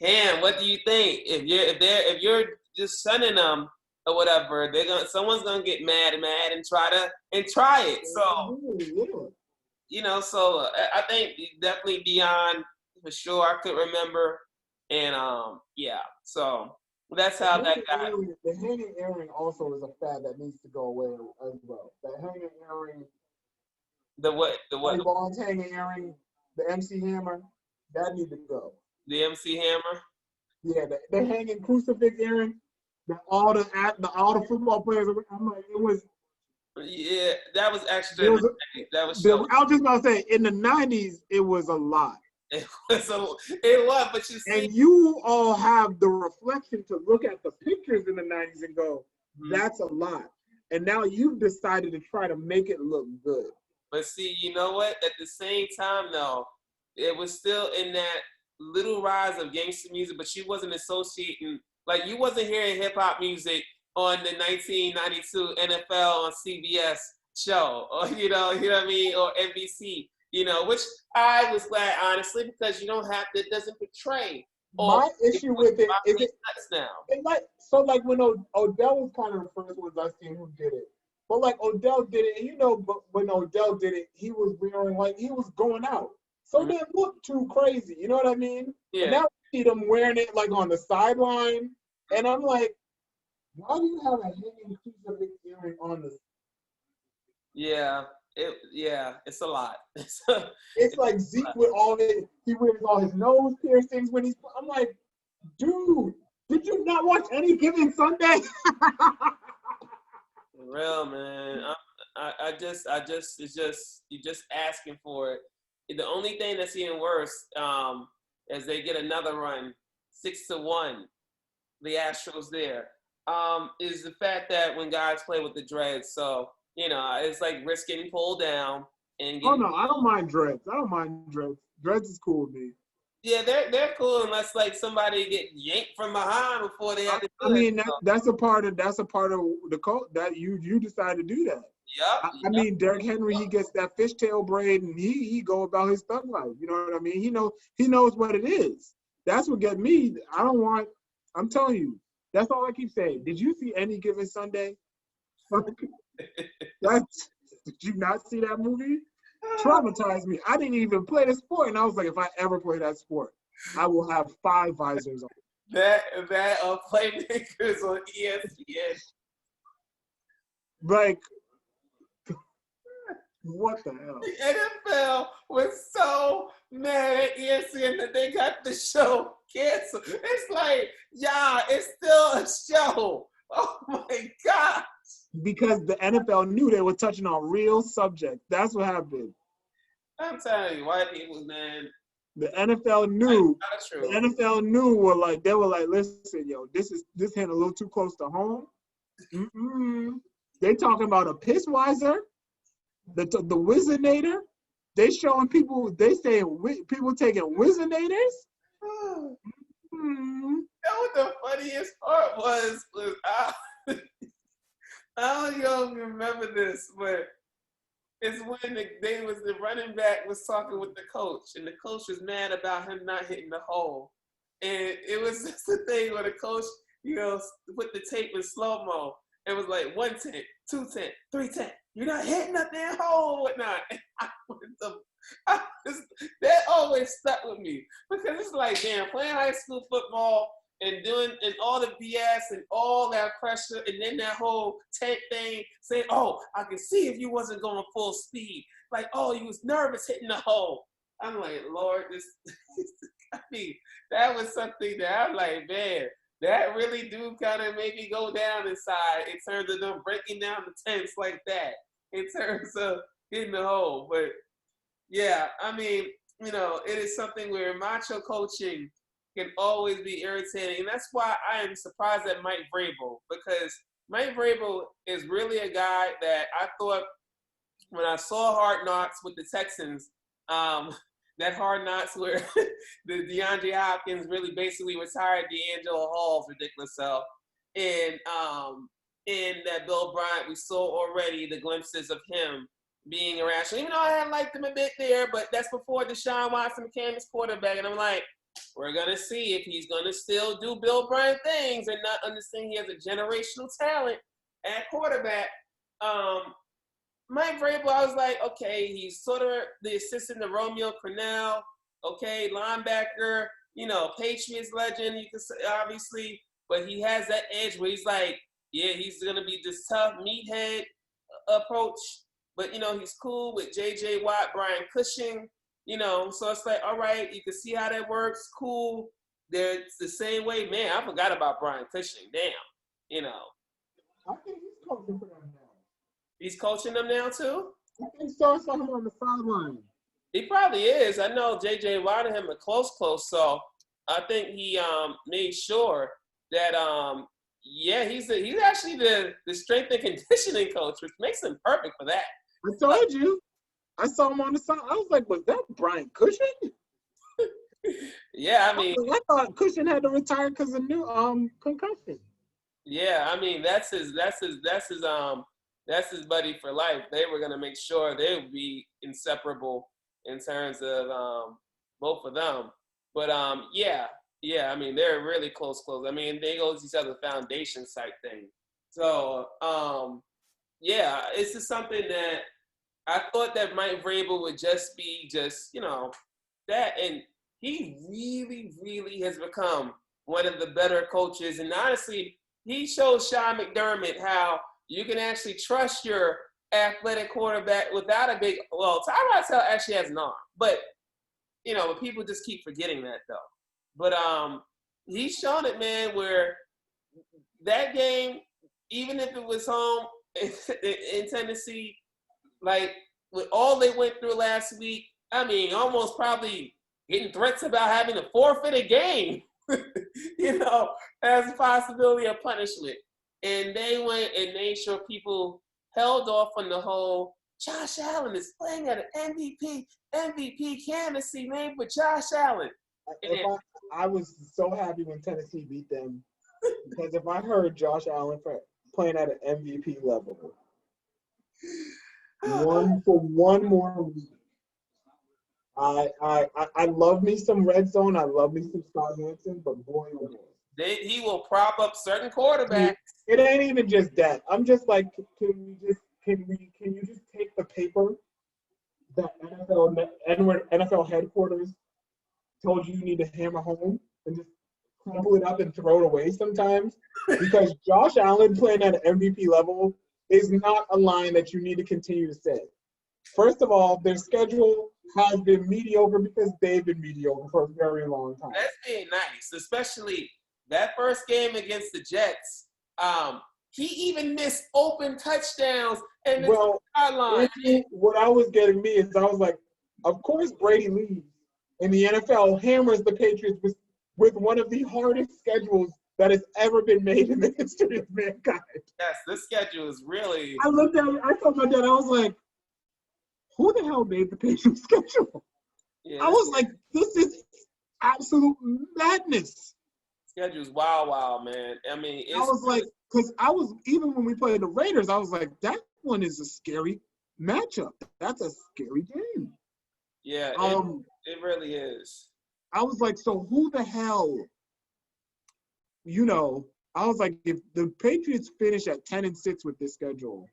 Cam, what do you think? If you're just sunning them or whatever, someone's gonna get mad and try it. So you know, so I think definitely Dion for sure. I could remember, and yeah. So that's how that got. The hanging earring also is a fad that needs to go away as well. The hanging earring. The what? Volleyball's hanging earring, the MC Hammer, that need to go. The MC Hammer. Yeah, the hanging crucifix earring. All the football players. I'm like, it was. Yeah, that was actually that was. I was just about to say, in the '90s, it was a lot. It was, but you see, and you all have the reflection to look at the pictures in the '90s and go, that's a lot. And now you've decided to try to make it look good. But see, you know what? At the same time, though, it was still in that little rise of gangster music, but you wasn't associating, like you wasn't hearing hip hop music on the 1992 NFL on CBS show, or you know what I mean, or NBC, you know, which I was glad, honestly, because you don't have to, it doesn't portray. My issue with it is now. Like when Odell was kind of the first ones I seen who did it. But like Odell did it, and you know, but when Odell did it, he was wearing like he was going out, so they didn't look too crazy. You know what I mean? Yeah. And now I see them wearing it like on the sideline, and I'm like, why do you have a hanging crucifix earring on the? Yeah, it's a lot. It's like Zeke with he wears all his nose piercings when he's. I'm like, dude, did you not watch Any Given Sunday? Real, man. I just it's just you're just asking for it. The only thing that's even worse, as they get another run, 6-1, the Astros there, is the fact that when guys play with the dreads, so you know it's like risk getting pulled down and. Oh no, I don't mind dreads. Dreads is cool with me. Yeah, they're cool unless like somebody get yanked from behind before they have to do I mean, that's a part of the code that you decide to do that. Yep. I mean, Derrick Henry, he gets that fishtail braid and he go about his thug life. You know what I mean? He knows what it is. That's what get me. I'm telling you, that's all I keep saying. Did you see Any Given Sunday? Did you not see that movie? Traumatized me. I didn't even play the sport, and I was like, if I ever play that sport, I will have 5 visors on. That playmakers on ESPN. Like, what the hell? The NFL was so mad at ESPN that they got the show canceled. It's like, yeah, it's still a show. Oh my God. Because the NFL knew they were touching on real subjects. That's what happened. I'm telling you, white people, man. The NFL knew. That's true. The NFL knew they were like, listen, yo, this hit a little too close to home. They talking about a piss wiser, the Wizardinator. They showing people. They saying people taking Wizenators. You know what the funniest part was I don't know if you remember this, but it's when the running back was talking with the coach, and the coach was mad about him not hitting the hole. And it was just a thing where the coach, put the tape in slow-mo. It was like 110, 210, 310. You're not hitting that damn hole or whatnot. That always stuck with me because it's like, damn, playing high school football and all the BS and all that pressure, and then that whole tank thing saying, oh, I can see if you wasn't going full speed. Like, oh, you was nervous hitting the hole. I'm like, Lord, that was something that I'm like, man, that really do kind of make me go down inside in terms of them breaking down the tents like that, in terms of hitting the hole. But yeah, I mean, it is something where macho coaching can always be irritating. And that's why I am surprised at Mike Vrabel, because Mike Vrabel is really a guy that I thought when I saw Hard Knocks with the Texans, that Hard Knocks where the DeAndre Hopkins really basically retired D'Angelo Hall's ridiculous self. And in that Bill Bryant, we saw already the glimpses of him being irrational. Even though I had liked him a bit there, but that's before Deshaun Watson became his quarterback. And I'm like, we're going to see if he's going to still do Bill Bryant things and not understand he has a generational talent at quarterback. Mike Vrabel, I was like, okay, he's sort of the assistant to Romeo Crennel, okay, linebacker, Patriots legend, you can say, obviously, but he has that edge where he's like, yeah, he's going to be this tough meathead approach, but, he's cool with J.J. Watt, Brian Cushing, so it's like, all right, you can see how that works, cool. They're the same way, man, I forgot about Brian Cushing, damn, I think he's coaching for them now. He's coaching them now, too? I think so. I saw him on the sideline. He probably is. I know J.J. Watt and him are close, so I think he made sure that, he's actually the strength and conditioning coach, which makes him perfect for that. I told you. I saw him on the side. I was like, was that Brian Cushing? Yeah, I mean. I thought Cushing had to retire because of new concussion. Yeah, I mean, that's his buddy for life. They were going to make sure they would be inseparable in terms of both of them. But, yeah, I mean, they're really close. I mean, they go to each other's foundation type thing. So, yeah, it's just something that I thought that Mike Vrabel would just be that. And he really, really has become one of the better coaches. And honestly, he showed Sean McDermott how you can actually trust your athletic quarterback without a big – well, Tyrod Taylor actually has an arm. But, people just keep forgetting that, though. But he's shown it, man, where that game, even if it was home in Tennessee, like with all they went through last week, I mean, almost probably getting threats about having to forfeit a game, as a possibility of punishment. And they went and made sure people held off on the whole Josh Allen is playing at an MVP candidacy name for Josh Allen. I was so happy when Tennessee beat them because if I heard Josh Allen playing at an MVP level, one more week. I love me some red zone. I love me some Scott Hansen, but boy, oh boy. He will prop up certain quarterbacks. It ain't even just that. I'm just like, can you just take the paper that NFL headquarters told you need to hammer home and just crumple it up and throw it away sometimes? Because Josh Allen playing at an MVP level is not a line that you need to continue to say. First of all, their schedule has been mediocre because they've been mediocre for a very long time. That's being nice, especially that first game against the Jets. He even missed open touchdowns and the sideline. What I was getting me is I was like, of course Brady leaves, and the NFL hammers the Patriots with one of the hardest schedules that has ever been made in the history of mankind. Yes, this schedule is really. I looked at it. I told my dad, I was like, who the hell made the Patriots schedule? Yeah, I was like, this is absolute madness. schedule's wild, man. I mean, I was like, because I was, even when we played the Raiders, I was like, that one is a scary matchup. That's a scary game. yeah, it really is. I was like, so who the hell, you know, I was like, if the Patriots finish at 10-6 with this schedule,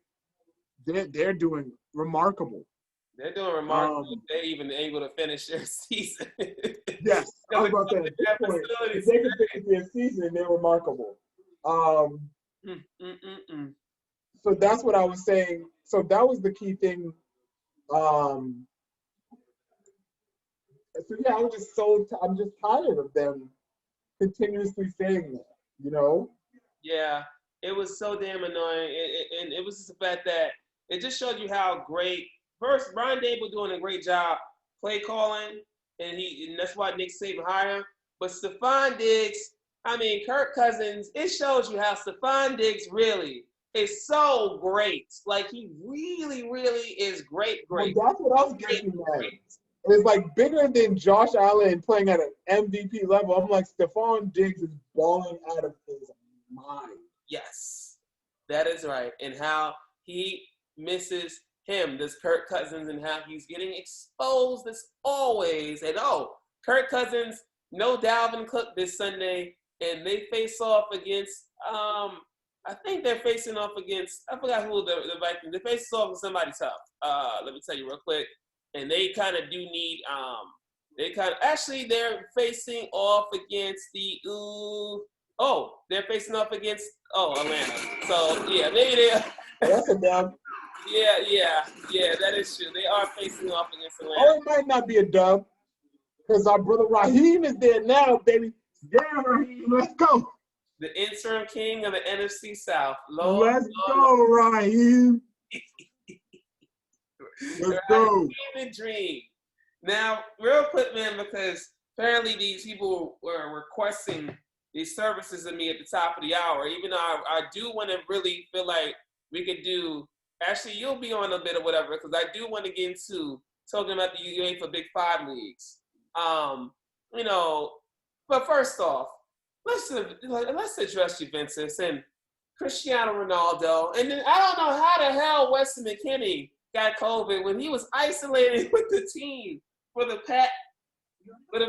they're doing remarkable. They're doing remarkable. They're even able to finish their season. Yes, I was about to say, at this point, if they can finish their season, they're remarkable. So that's what I was saying. So that was the key thing. So yeah, I'm just tired of them continuously saying that, you know? Yeah, it was so damn annoying, and it was just the fact that it just showed you how great. First, Brian Dable doing a great job play calling, and that's why Nick Saban hired him. But Stephon Diggs, I mean Kirk Cousins, it shows you how Stephon Diggs really is so great. Like he really, really is great. Well, that's what I was getting at. It's like bigger than Josh Allen playing at an MVP level. I'm like, Stephon Diggs is balling out of his mind. Yes, that is right. And how he misses him, this Kirk Cousins, and how he's getting exposed as always. And Kirk Cousins, no Dalvin Cook this Sunday, and they face off against, I think they're facing off against, I forgot who the Vikings, they face off with somebody tough. Let me tell you real quick. And they kind of do need, they're facing off against they're facing off against, Atlanta. So, yeah, maybe they That's a dub. Yeah, that is true. They are facing off against Atlanta. Or it might not be a dub, because our brother Raheem is there now, baby. Yeah, Raheem, let's go. The interim king of the NFC South. Let's go, Raheem. Let's go. The dream. Now, real quick, man, because apparently these people were requesting these services of me at the top of the hour, even though I do want to really feel like we could do, actually, you'll be on a bit or whatever, because I do want to get into talking about the UEFA Big Five leagues. But first off, let's address Juventus and Cristiano Ronaldo. And then I don't know how the hell Weston McKennie got COVID when he was isolated with the team for the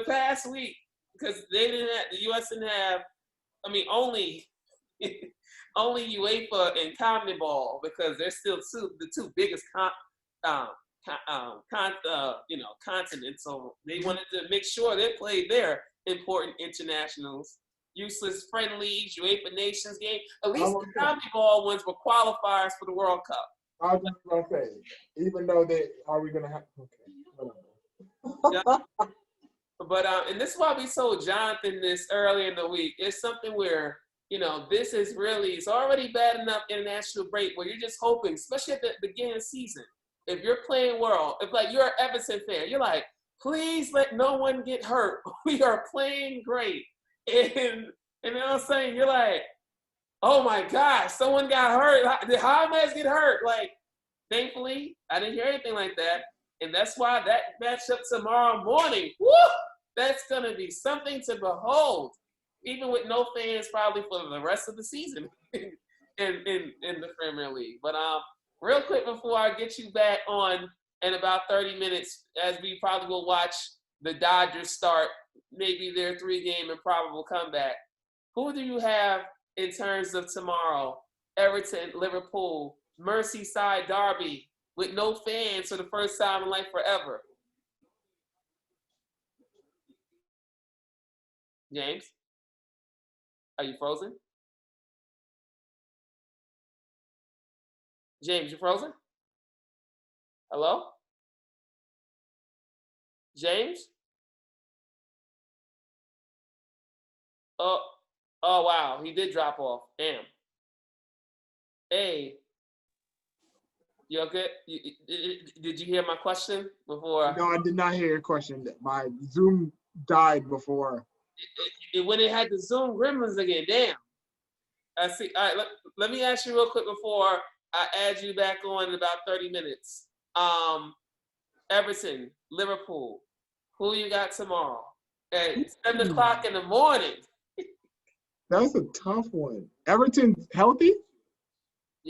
past week, because the U.S. didn't have, only UEFA and CONMEBOL, because they're still the two biggest continents. So they wanted to make sure they played their important internationals, useless friendlies, UEFA Nations game. At least the CONMEBOL ones were qualifiers for the World Cup. I was just gonna say, even though are we gonna have? Okay. But and this is why we told Jonathan this early in the week. It's something where this is really, it's already bad enough international break where you're just hoping, especially at the beginning of the season, if you're playing well, if like you're an Everton fan, you're like, please let no one get hurt. We are playing great, and then all of a sudden you're like, oh my gosh, someone got hurt. Did James get hurt? Like, thankfully, I didn't hear anything like that. And that's why that matchup tomorrow morning, that's going to be something to behold, even with no fans probably for the rest of the season in the Premier League. But real quick before I get you back on in about 30 minutes, as we probably will watch the Dodgers start maybe their 3-game improbable comeback, who do you have in terms of tomorrow? Everton, Liverpool, Merseyside derby with no fans for the first time in life forever. James, are you frozen? James, you frozen? Hello? James? Oh, wow. He did drop off. Damn. Hey. You okay? Did you hear my question before? No, I did not hear your question. My Zoom died before. When it had the Zoom gremlins again, damn. I see. All right, let me ask you real quick before I add you back on in about 30 minutes. Everton, Liverpool. Who you got tomorrow? At 7 o'clock in the morning. That's a tough one. Everton's healthy?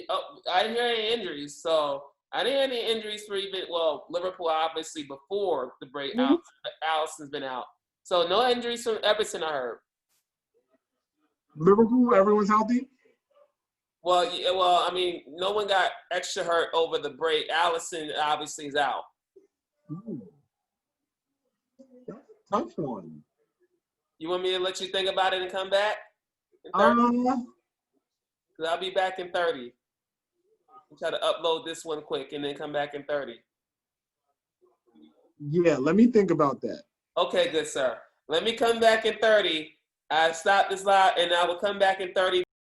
I didn't hear any injuries, so I didn't hear any injuries for Liverpool obviously before the break. Mhm. Allison's been out. So no injuries from Everton, I heard. Liverpool, everyone's healthy? I mean, no one got extra hurt over the break. Allison obviously is out. Ooh. That's a tough one. You want me to let you think about it and come back? Because I'll be back in 30. I'll try to upload this one quick and then come back in 30. Yeah, let me think about that. Okay, good sir. Let me come back in 30. I stop this live and I will come back in 30.